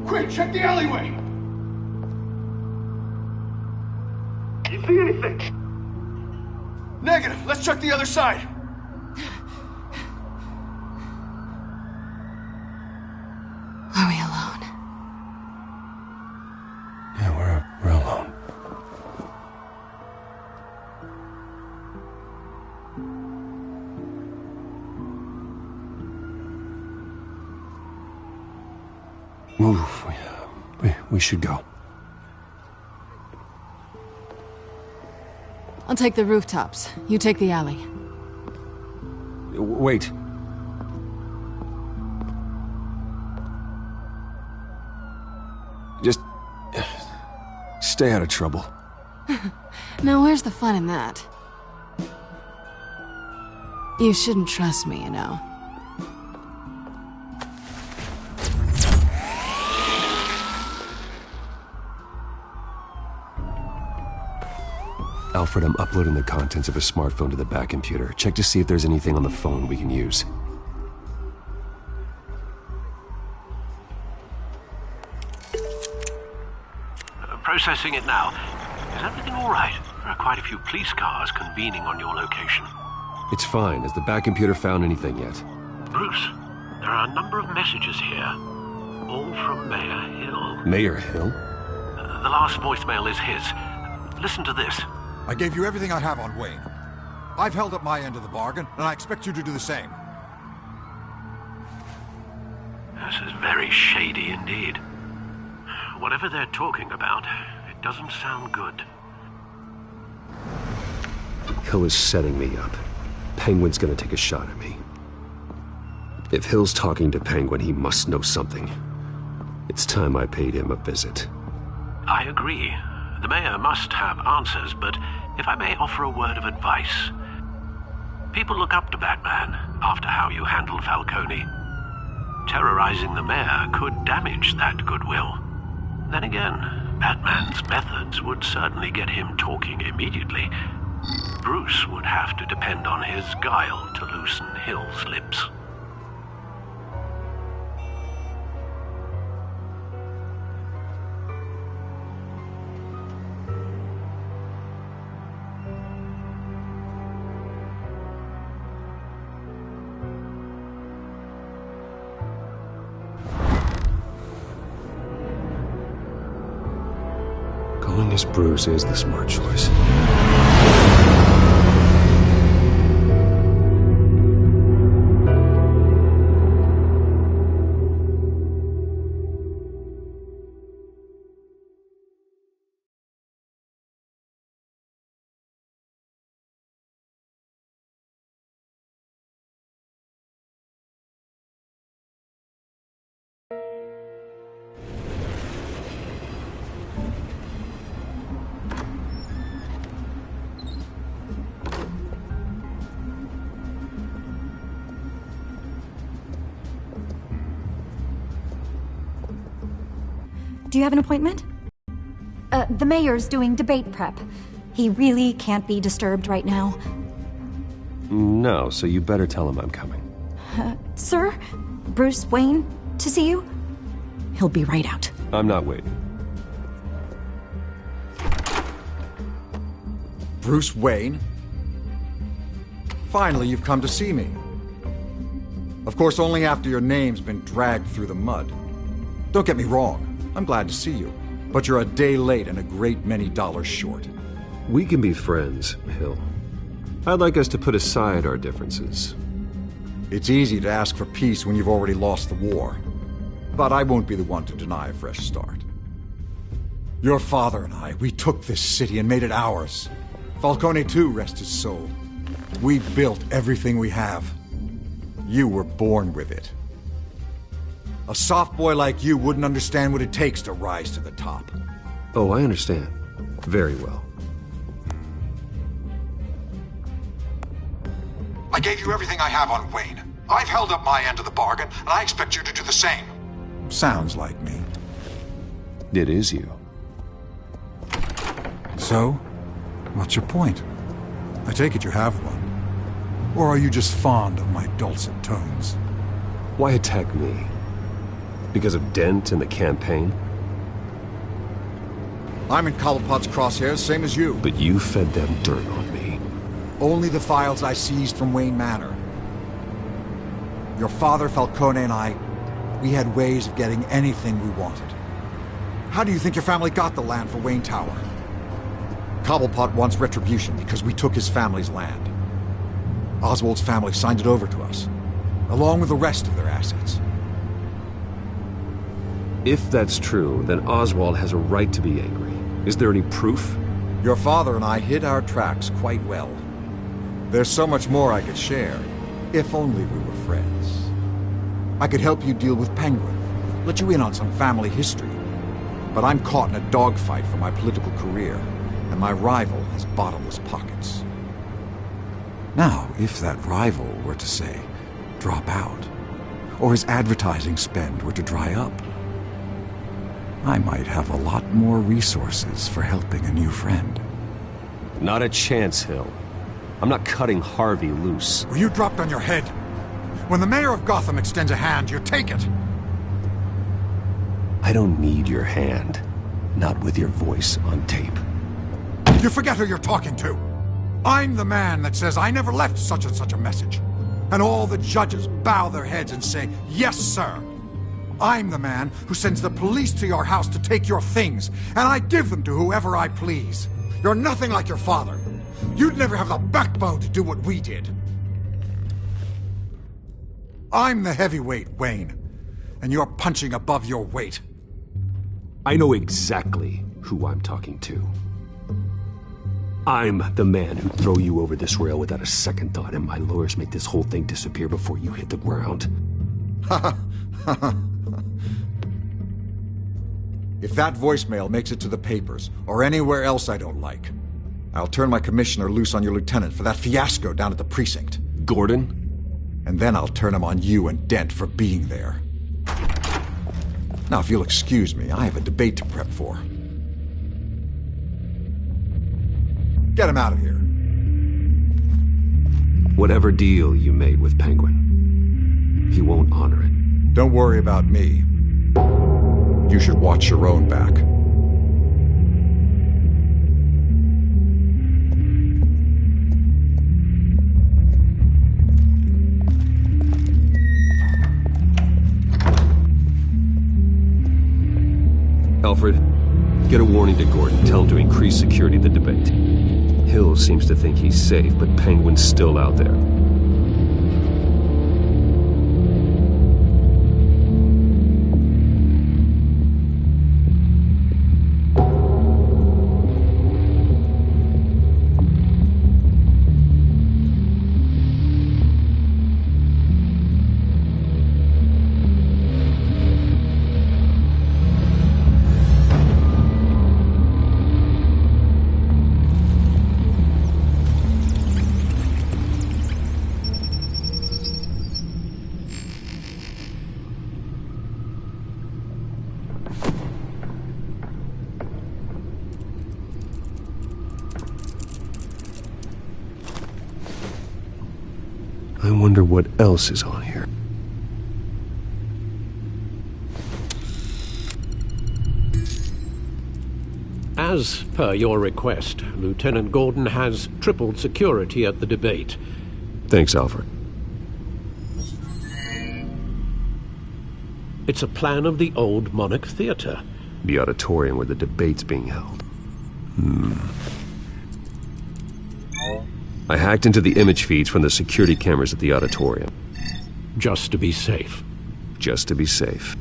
Quick, check the alleyway! You see anything? Negative. Let's check the other side. Are we alone? Yeah, we're alone. Move. We should go. I'll take the rooftops. You take the alley. Wait. Just stay out of trouble. Now where's the fun in that? You shouldn't trust me, you know. Alfred, I'm uploading the contents of a smartphone to the back computer. Check to see if there's anything on the phone we can use. Processing it now. Is everything all right? There are quite a few police cars convening on your location. It's fine. Has the back computer found anything yet? Bruce, there are a number of messages here. All from Mayor Hill. Mayor Hill? The last voicemail is his. Listen to this. I gave you everything I have on Wayne. I've held up my end of the bargain, and I expect you to do the same. This is very shady indeed. Whatever they're talking about, it doesn't sound good. Hill is setting me up. Penguin's gonna take a shot at me. If Hill's talking to Penguin, he must know something. It's time I paid him a visit. I agree. The mayor must have answers, but if I may offer a word of advice. People look up to Batman after how you handled Falcone. Terrorizing the mayor could damage that goodwill. Then again, Batman's methods would certainly get him talking immediately. Bruce would have to depend on his guile to loosen Hill's lips. Going as Bruce is the smart choice. Do you have an appointment? The mayor's doing debate prep. He really can't be disturbed right now. No, so you better tell him I'm coming. Sir? Bruce Wayne to see you? He'll be right out. I'm not waiting. Bruce Wayne? Finally, you've come to see me. Of course, only after your name's been dragged through the mud. Don't get me wrong, I'm glad to see you. But you're a day late and a great many dollars short. We can be friends, Hill. I'd like us to put aside our differences. It's easy to ask for peace when you've already lost the war. But I won't be the one to deny a fresh start. Your father and I, we took this city and made it ours. Falcone too, rest his soul. We built everything we have. You were born with it. A soft boy like you wouldn't understand what it takes to rise to the top. Oh, I understand. Very well. I gave you everything I have on Wayne. I've held up my end of the bargain, and I expect you to do the same. Sounds like me. It is you. So, what's your point? I take it you have one. Or are you just fond of my dulcet tones? Why attack me? Because of Dent and the campaign? I'm in Cobblepot's crosshairs, same as you. But you fed them dirt on me. Only the files I seized from Wayne Manor. Your father, Falcone, and I, we had ways of getting anything we wanted. How do you think your family got the land for Wayne Tower? Cobblepot wants retribution because we took his family's land. Oswald's family signed it over to us, along with the rest of their assets. If that's true, then Oswald has a right to be angry. Is there any proof? Your father and I hid our tracks quite well. There's so much more I could share, if only we were friends. I could help you deal with Penguin, let you in on some family history. But I'm caught in a dogfight for my political career, and my rival has bottomless pockets. Now, if that rival were to, say, drop out, or his advertising spend were to dry up, I might have a lot more resources for helping a new friend. Not a chance, Hill. I'm not cutting Harvey loose. Were you dropped on your head? When the mayor of Gotham extends a hand, you take it! I don't need your hand. Not with your voice on tape. You forget who you're talking to! I'm the man that says I never left such and such a message. And all the judges bow their heads and say, yes, sir. I'm the man who sends the police to your house to take your things, and I give them to whoever I please. You're nothing like your father. You'd never have the backbone to do what we did. I'm the heavyweight, Wayne, and you're punching above your weight. I know exactly who I'm talking to. I'm the man who'd throw you over this rail without a second thought, and my lawyers make this whole thing disappear before you hit the ground. If that voicemail makes it to the papers, or anywhere else I don't like, I'll turn my commissioner loose on your lieutenant for that fiasco down at the precinct. Gordon? And then I'll turn him on you and Dent for being there. Now, if you'll excuse me, I have a debate to prep for. Get him out of here. Whatever deal you made with Penguin, he won't honor it. Don't worry about me. You should watch your own back. Alfred, get a warning to Gordon. Tell him to increase security at the debate. Hill seems to think he's safe, but Penguin's still out there. I wonder what else is on here. As per your request, Lieutenant Gordon has tripled security at the debate. Thanks, Alfred. It's a plan of the old Monarch Theater. The auditorium where the debate's being held. I hacked into the image feeds from the security cameras at the auditorium. Just to be safe. Just to be safe.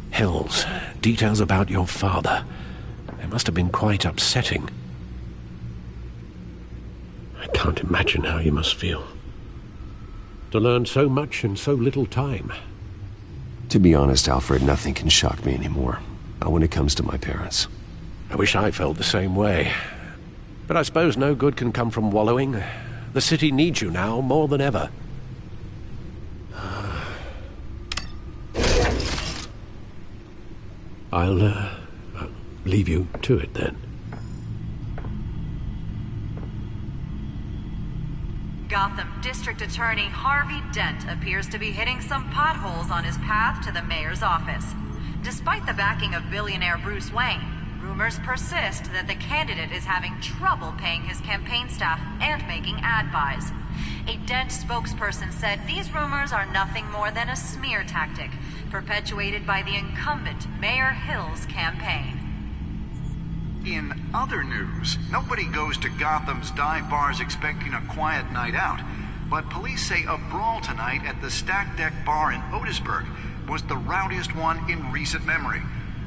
Hells, details about your father. They must have been quite upsetting. I can't imagine how you must feel. To learn so much in so little time. To be honest, Alfred, nothing can shock me anymore. Not when it comes to my parents. I wish I felt the same way. But I suppose no good can come from wallowing. The city needs you now more than ever. I'll leave you to it then. Gotham District Attorney Harvey Dent appears to be hitting some potholes on his path to the mayor's office. Despite the backing of billionaire Bruce Wayne, rumors persist that the candidate is having trouble paying his campaign staff and making ad buys. A Dent spokesperson said these rumors are nothing more than a smear tactic, perpetuated by the incumbent Mayor Hill's campaign. In other news, nobody goes to Gotham's dive bars expecting a quiet night out, but police say a brawl tonight at the Stack Deck Bar in Otisburg was the rowdiest one in recent memory.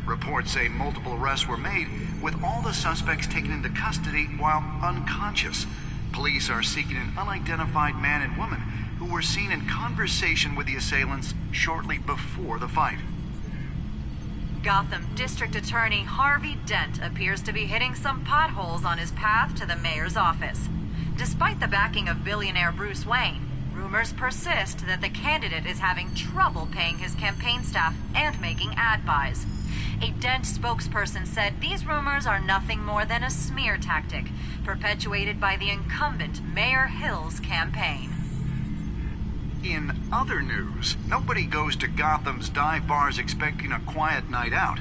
Reports say multiple arrests were made, with all the suspects taken into custody while unconscious. Police are seeking an unidentified man and woman who were seen in conversation with the assailants shortly before the fight. Gotham District Attorney Harvey Dent appears to be hitting some potholes on his path to the mayor's office. Despite the backing of billionaire Bruce Wayne, rumors persist that the candidate is having trouble paying his campaign staff and making ad buys. A Dent spokesperson said these rumors are nothing more than a smear tactic, perpetuated by the incumbent Mayor Hill's campaign. In other news, nobody goes to Gotham's dive bars expecting a quiet night out,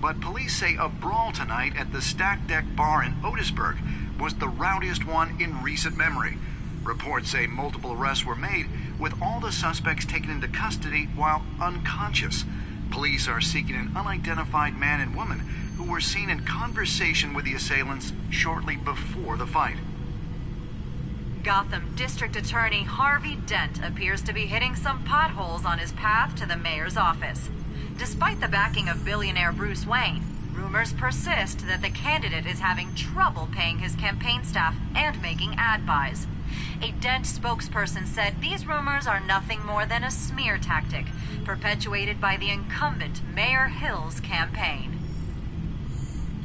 but police say a brawl tonight at the Stack Deck Bar in Otisburg was the rowdiest one in recent memory. Reports say multiple arrests were made, with all the suspects taken into custody while unconscious. Police are seeking an unidentified man and woman who were seen in conversation with the assailants shortly before the fight. Gotham District Attorney Harvey Dent appears to be hitting some potholes on his path to the mayor's office. Despite the backing of billionaire Bruce Wayne, rumors persist that the candidate is having trouble paying his campaign staff and making ad buys. A Dent spokesperson said these rumors are nothing more than a smear tactic, perpetuated by the incumbent Mayor Hill's campaign.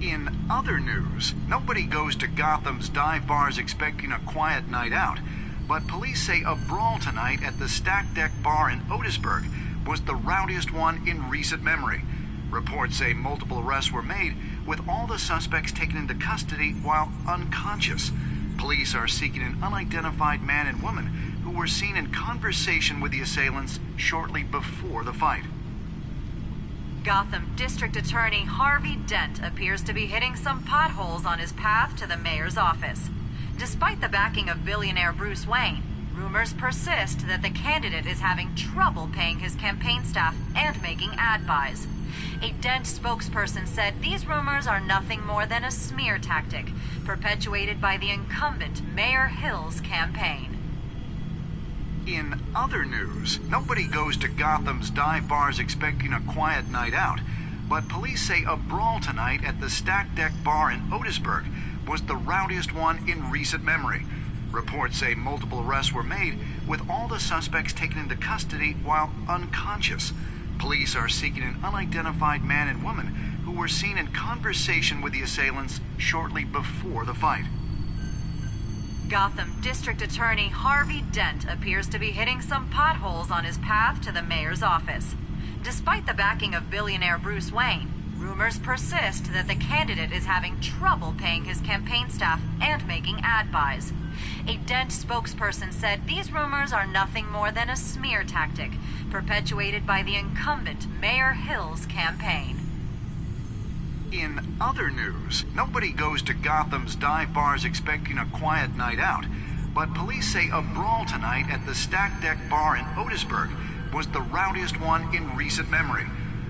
In other news, nobody goes to Gotham's dive bars expecting a quiet night out, but police say a brawl tonight at the Stack Deck Bar in Otisburg was the rowdiest one in recent memory. Reports say multiple arrests were made, with all the suspects taken into custody while unconscious. Police are seeking an unidentified man and woman who were seen in conversation with the assailants shortly before the fight. Gotham District Attorney Harvey Dent appears to be hitting some potholes on his path to the mayor's office. Despite the backing of billionaire Bruce Wayne, rumors persist that the candidate is having trouble paying his campaign staff and making ad buys. A Dent spokesperson said these rumors are nothing more than a smear tactic, perpetuated by the incumbent Mayor Hill's campaign. In other news, nobody goes to Gotham's dive bars expecting a quiet night out, but police say a brawl tonight at the Stack Deck Bar in Otisburg was the rowdiest one in recent memory. Reports say multiple arrests were made, with all the suspects taken into custody while unconscious. Police are seeking an unidentified man and woman who were seen in conversation with the assailants shortly before the fight. Gotham District Attorney Harvey Dent appears to be hitting some potholes on his path to the mayor's office. Despite the backing of billionaire Bruce Wayne, rumors persist that the candidate is having trouble paying his campaign staff and making ad buys. A Dent spokesperson said these rumors are nothing more than a smear tactic perpetuated by the incumbent Mayor Hill's campaign. In other news, nobody goes to Gotham's dive bars expecting a quiet night out, but police say a brawl tonight at the Stack Deck Bar in Otisburg was the rowdiest one in recent memory.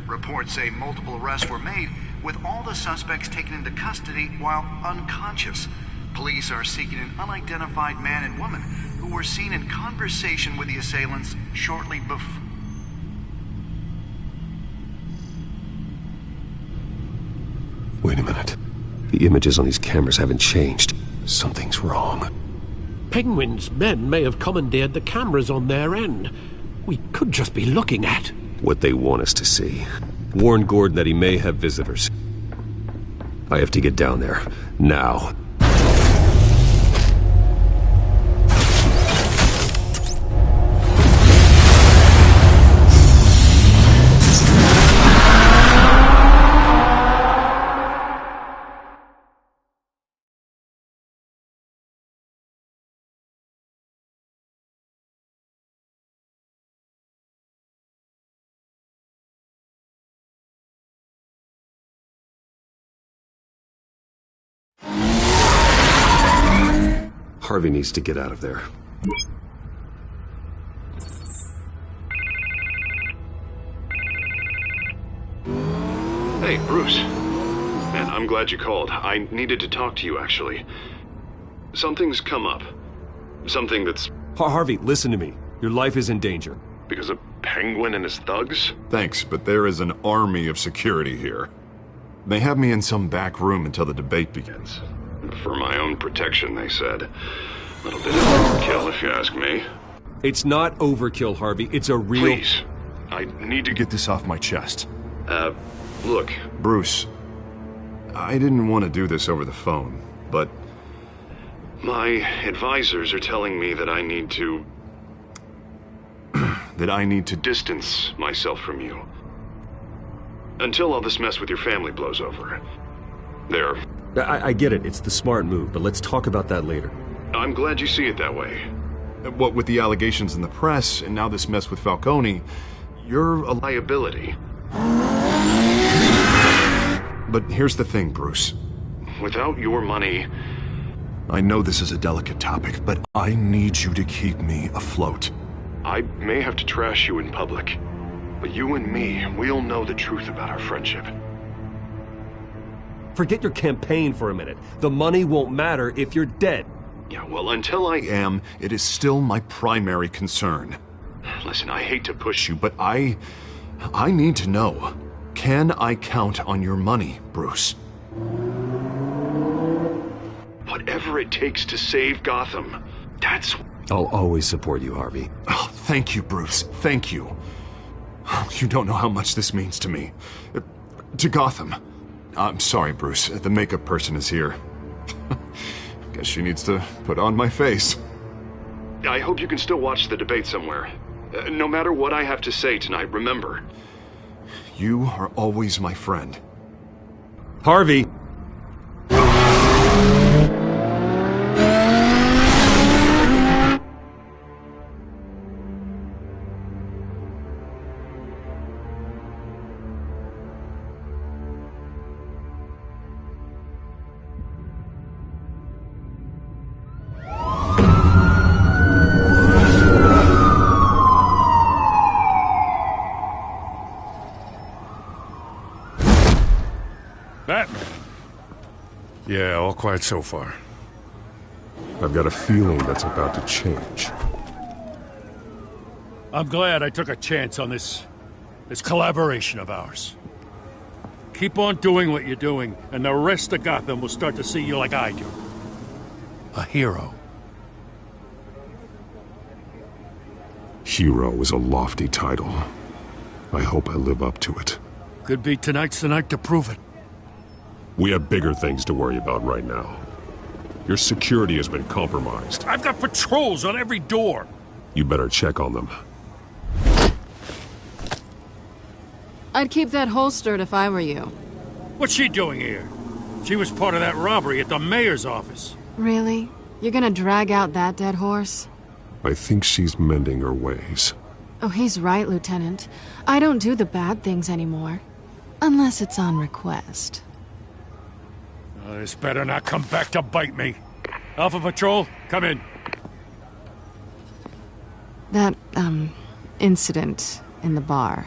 Reports say multiple arrests were made, with all the suspects taken into custody while unconscious. Police are seeking an unidentified man and woman who were seen in conversation with the assailants shortly before. Wait a minute. The images on these cameras haven't changed. Something's wrong. Penguin's men may have commandeered the cameras on their end. We could just be looking at what they want us to see. Warn Gordon that he may have visitors. I have to get down there. Now. Harvey needs to get out of there. Hey, Bruce. Man, I'm glad you called. I needed to talk to you, actually. Something's come up. Something that's... Harvey, listen to me. Your life is in danger. Because of Penguin and his thugs? Thanks, but there is an army of security here. They have me in some back room until the debate begins. For my own protection, they said. A little bit of overkill, if you ask me. It's not overkill, Harvey. It's a real... Please. I need to get this off my chest. Look. Bruce, I didn't want to do this over the phone, but... My advisors are telling me that I need to... that I need to distance myself from you. Until all this mess with your family blows over. There. I get it. It's the smart move, but let's talk about that later. I'm glad you see it that way. What with the allegations in the press, and now this mess with Falcone, you're a liability. But here's the thing, Bruce. Without your money... I know this is a delicate topic, but I need you to keep me afloat. I may have to trash you in public, but you and me, we'll know the truth about our friendship. Forget your campaign for a minute. The money won't matter if you're dead. Yeah, well, until I am, it is still my primary concern. Listen, I hate to push you, but I need to know. Can I count on your money, Bruce? Whatever it takes to save Gotham, that's... I'll always support you, Harvey. Oh, thank you, Bruce. Thank you. You don't know how much this means to me. To Gotham. I'm sorry, Bruce. The makeup person is here. Guess she needs to put on my face. I hope you can still watch the debate somewhere. No matter what I have to say tonight, remember. You are always my friend. Harvey! Batman. Yeah, all quiet so far. I've got a feeling that's about to change. I'm glad I took a chance on this collaboration of ours. Keep on doing what you're doing, and the rest of Gotham will start to see you like I do. A hero. Hero is a lofty title. I hope I live up to it. Could be tonight's the night to prove it. We have bigger things to worry about right now. Your security has been compromised. I've got patrols on every door. You better check on them. I'd keep that holstered if I were you. What's she doing here? She was part of that robbery at the mayor's office. Really? You're gonna drag out that dead horse? I think she's mending her ways. Oh, he's right, Lieutenant. I don't do the bad things anymore. Unless it's on request. This better not come back to bite me. Alpha Patrol, come in. That, incident in the bar.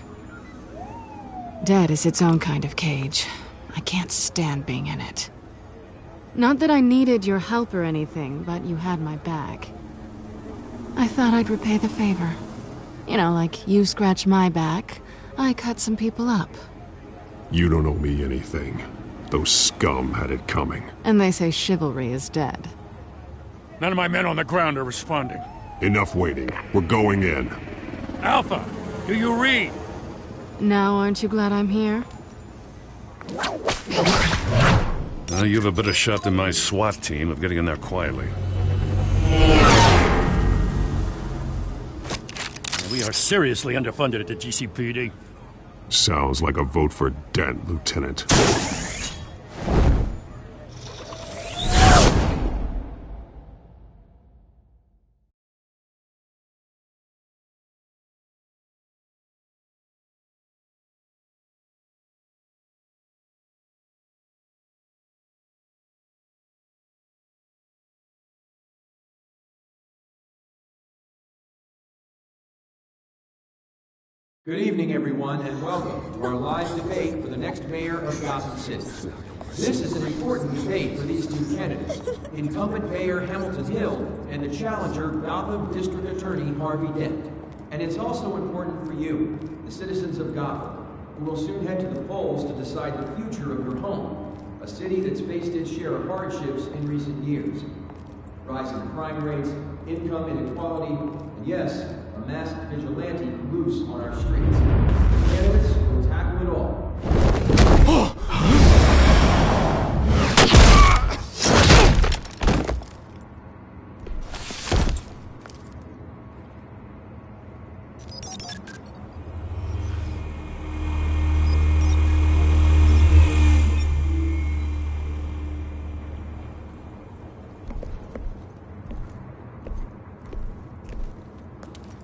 Dead is its own kind of cage. I can't stand being in it. Not that I needed your help or anything, but you had my back. I thought I'd repay the favor. You know, like you scratch my back, I cut some people up. You don't owe me anything. Those scum had it coming. And they say chivalry is dead. None of my men on the ground are responding. Enough waiting. We're going in. Alpha, do you read? Now, aren't you glad I'm here? You have a better shot than my SWAT team of getting in there quietly. We are seriously underfunded at the GCPD. Sounds like a vote for Dent, Lieutenant. Good evening, everyone, and welcome to our live debate for the next mayor of Gotham City. This is an important debate for these two candidates, incumbent Mayor Hamilton Hill and the challenger Gotham District Attorney Harvey Dent. And it's also important for you, the citizens of Gotham, who will soon head to the polls to decide the future of your home, a city that's faced its share of hardships in recent years. Rising crime rates, income inequality, and yes, a masked vigilante loose on our streets. The candidates will tackle it all.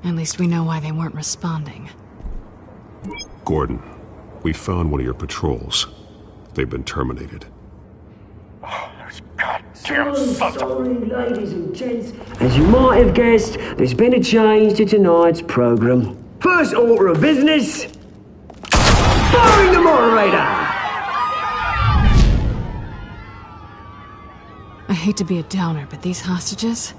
At least we know why they weren't responding. Gordon, we found one of your patrols. They've been terminated. Sorry, ladies and gents. As you might have guessed, there's been a change to tonight's program. First order of business, firing the moderator! I hate to be a downer, but these hostages?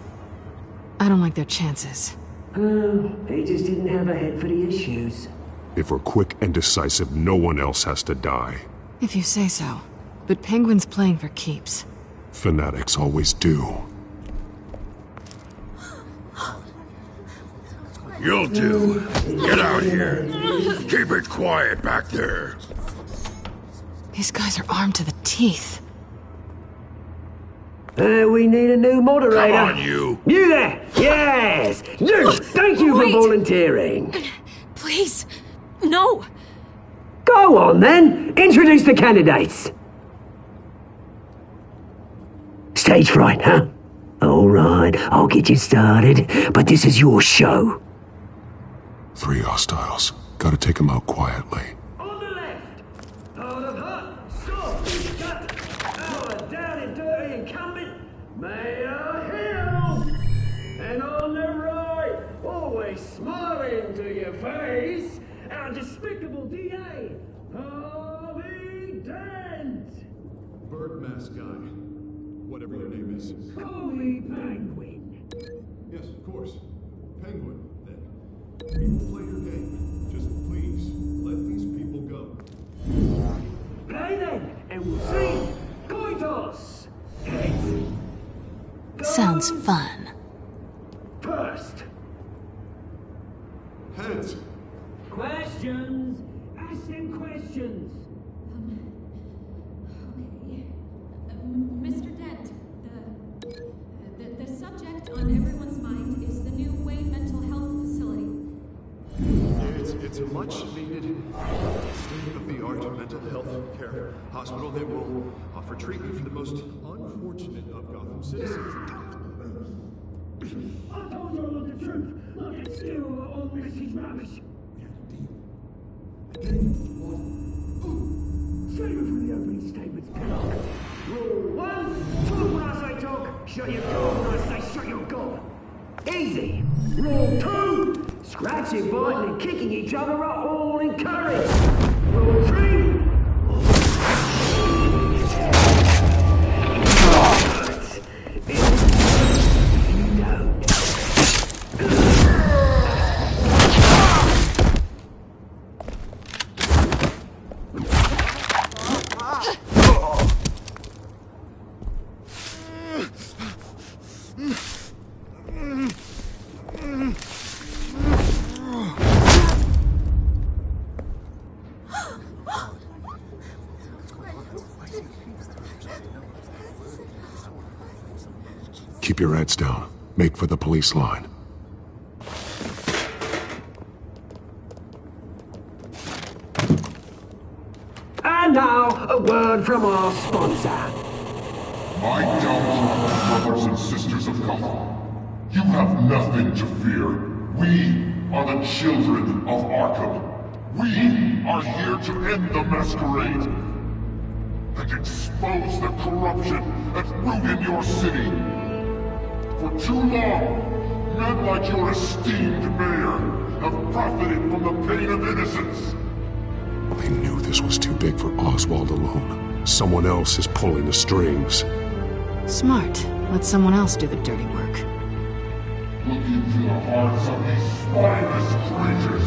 I don't like their chances. He just didn't have a head for the issues. If we're quick and decisive, no one else has to die. If you say so. But Penguin's playing for keeps. Fanatics always do. You'll do. Get out here. Keep it quiet back there. These guys are armed to the teeth. We need a new moderator. Come on, you. You there! Yes! You! Thank you for volunteering. Please, no. Go on, then. Introduce the candidates. Stage fright, huh? All right, I'll get you started, but this is your show. 3 hostiles. Gotta take them out quietly. On the left, hard of hot, soft, gut, our down and dirty incumbent, Mayor Hill. And on the right, always smiling to your face, our despicable DA, Harvey Dent. Bird mask guy. Whatever your name is. Call me Penguin. Yes, of course. Penguin, then. We will play your game. Just please, let these people go. Play then, and we'll see. Coin toss. Sounds fun. First. Heads. Questions. Ask them questions. Mr. Dent, the subject on everyone's mind is the new Wayne Mental Health Facility. It's a much-needed, state-of-the-art mental health care hospital that will offer treatment for the most unfortunate of Gotham citizens. told you all the truth. Look, it's still all message rubbish. Straight from the opening statements, Pillock. Rule 1, talk when I say talk, shut your gob when I say shut your gob. Easy. Rule 2, scratching, biting and kicking each other are all encouraged. Rule 3, Keep your heads down. Make for the police line. And now, a word from our sponsor. My downtrodden brothers and sisters of Gotham, you have nothing to fear. We are the children of Arkham. We are here to end the masquerade and expose the corruption that's rooted your city. For too long, men like your esteemed mayor have profited from the pain of innocence. They knew this was too big for Oswald alone. Someone else is pulling the strings. Smart. Let someone else do the dirty work. Look into the hearts of these spineless creatures,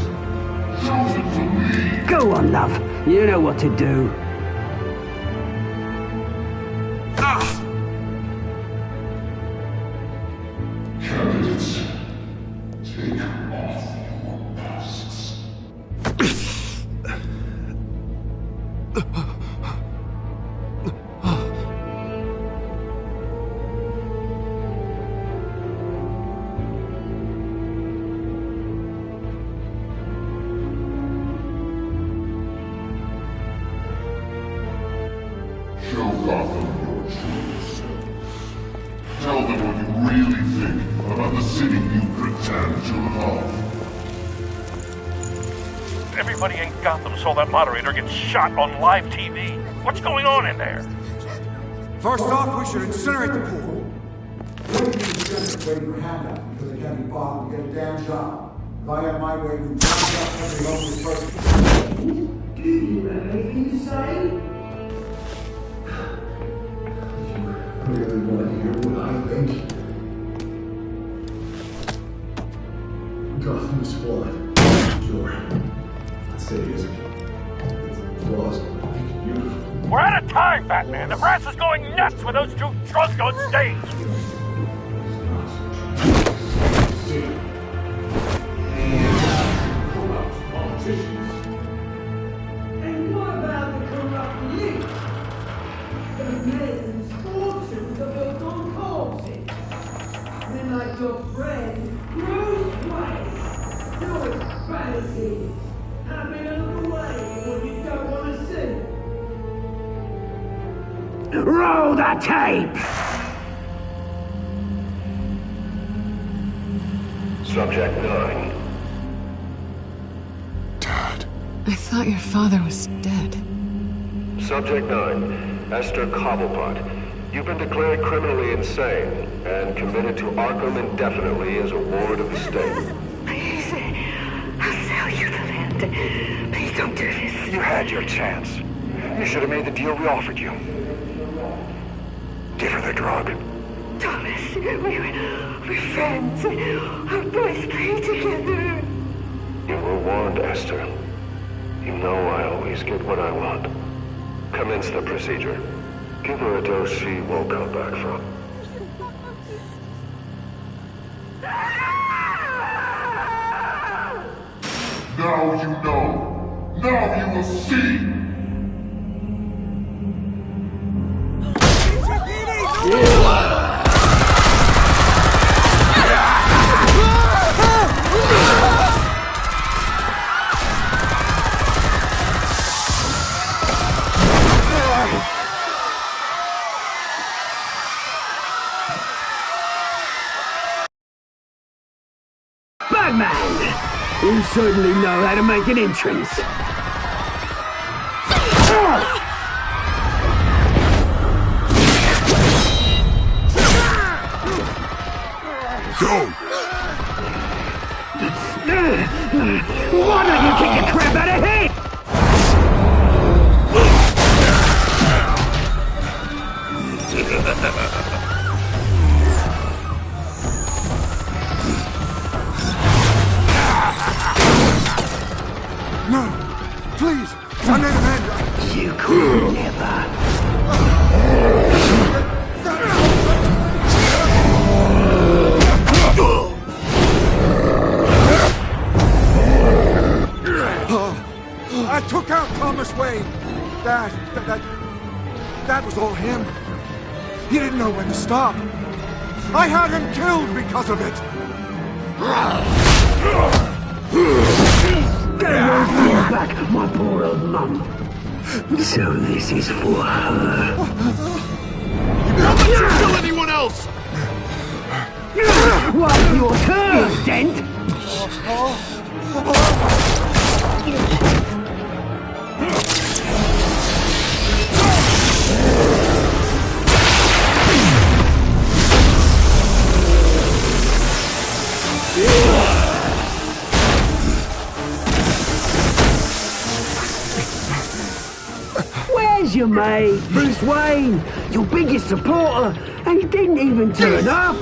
chosen to lead. Go on, love. You know what to do. Candidates, take off your masks. Show Gotham your true self. Tell them what you really think about the city you pretend to love. Everybody in Gotham saw that moderator get shot on live TV. What's going on in there? First off, we should incinerate the pool. Waiting for handout because it can't be bought to get a damn job. If I had my way, we'd round up every homeless person. Do you have anything to say? Really want to hear what I think? Gotham is flawed. Sure. Let's say it isn't. It's flaws, but I think it's beautiful. We're out of time, Batman. The brass is going nuts with those two drunks on stage. And what about the corrupt elite? The men's fortunes are built on corpses. Men like your friend, Bruce Wayne, your fantasies, having a look away when you don't want to see. Roll the tape! Subject 9. I thought your father was dead. Subject 9, Esther Cobblepot. You've been declared criminally insane and committed to Arkham indefinitely as a ward of the state. Please, I'll sell you the land. Please don't do this. You had your chance. You should have made the deal we offered you. Give her the drug. Thomas, we're friends. Our boys play together. You were warned, Esther. You know I always get what I want. Commence the procedure. Give her a dose she won't come back from. Now you know. Now you will see. Yeah. Bagman! You certainly know how to make an entrance. Go! Why don't you kick the crap out of him? No! Please! I need a man! You could never. I took out Thomas Wayne! That was all him. He didn't know when to stop. I had him killed because of it! Get away from your back, my poor old mum. So this is for her. Don't let you kill anyone else! What's your turn, Dent? Where's your mate, Bruce Wayne? Your biggest supporter, and he didn't even turn up.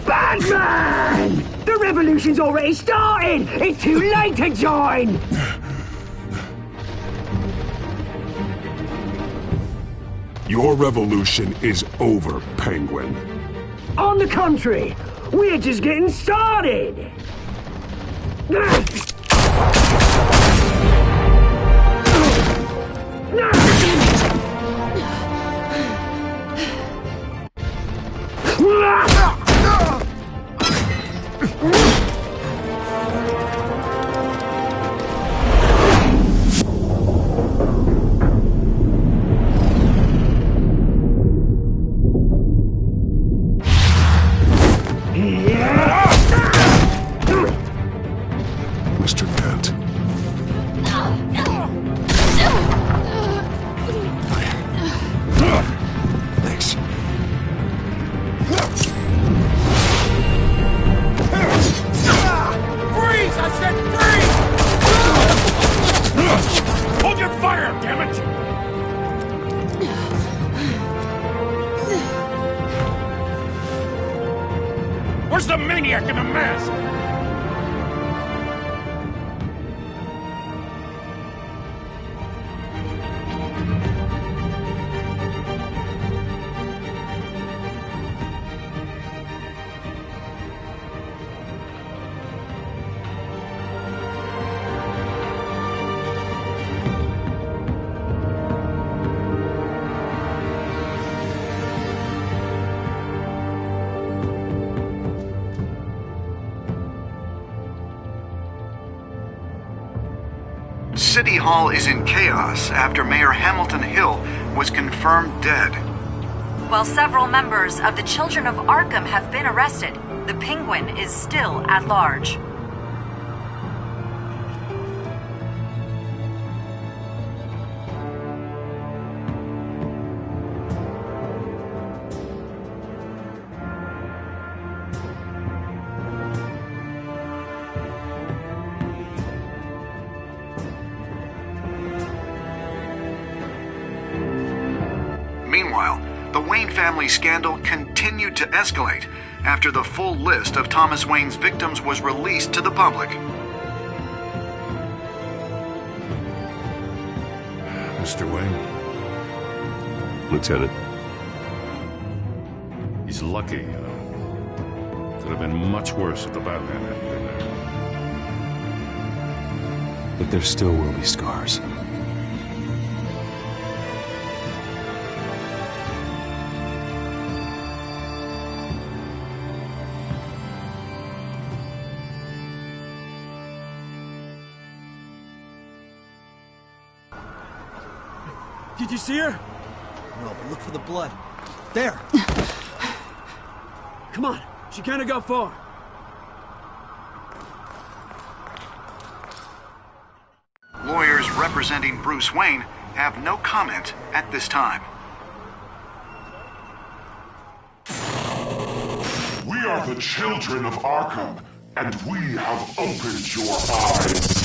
Batman! The revolution's already started! It's too late to join! Your revolution is over, Penguin. On the contrary, we're just getting started! Mr. Dent. Thanks. Freeze! I said freeze! Hold your fire, damn it! Where's the maniac in the mask? City Hall is in chaos after Mayor Hamilton Hill was confirmed dead. While several members of the Children of Arkham have been arrested, the Penguin is still at large. Meanwhile, the Wayne family scandal continued to escalate after the full list of Thomas Wayne's victims was released to the public. Mr. Wayne? Lieutenant. He's lucky, you know. Could have been much worse if the Batman hadn't been there. But there still will be scars. Did you see her? No, but look for the blood. There! Come on, she can't have got far. Lawyers representing Bruce Wayne have no comment at this time. We are the children of Arkham, and we have opened your eyes.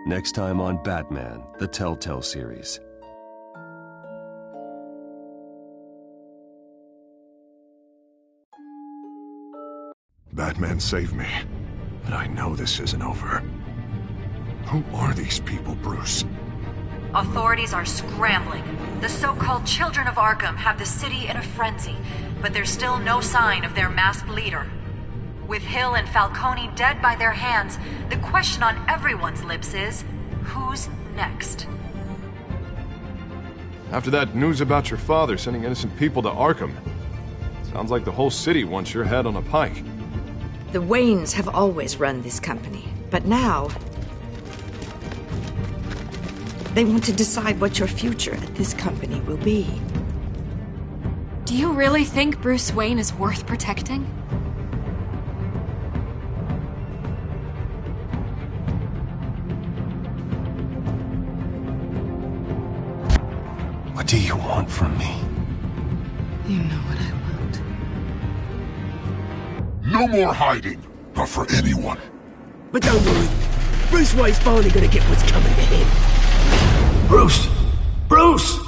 Next time on Batman, the Telltale series. Batman saved me, but I know this isn't over. Who are these people, Bruce? Authorities are scrambling. The so-called Children of Arkham have the city in a frenzy, but there's still no sign of their masked leader. With Hill and Falcone dead by their hands, the question on everyone's lips is, who's next? After that news about your father sending innocent people to Arkham, sounds like the whole city wants your head on a pike. The Waynes have always run this company, but now they want to decide what your future at this company will be. Do you really think Bruce Wayne is worth protecting? What do you want from me? You know what I want. No more hiding, not for anyone. But don't worry, Bruce Wayne's finally gonna get what's coming to him. Bruce! Bruce!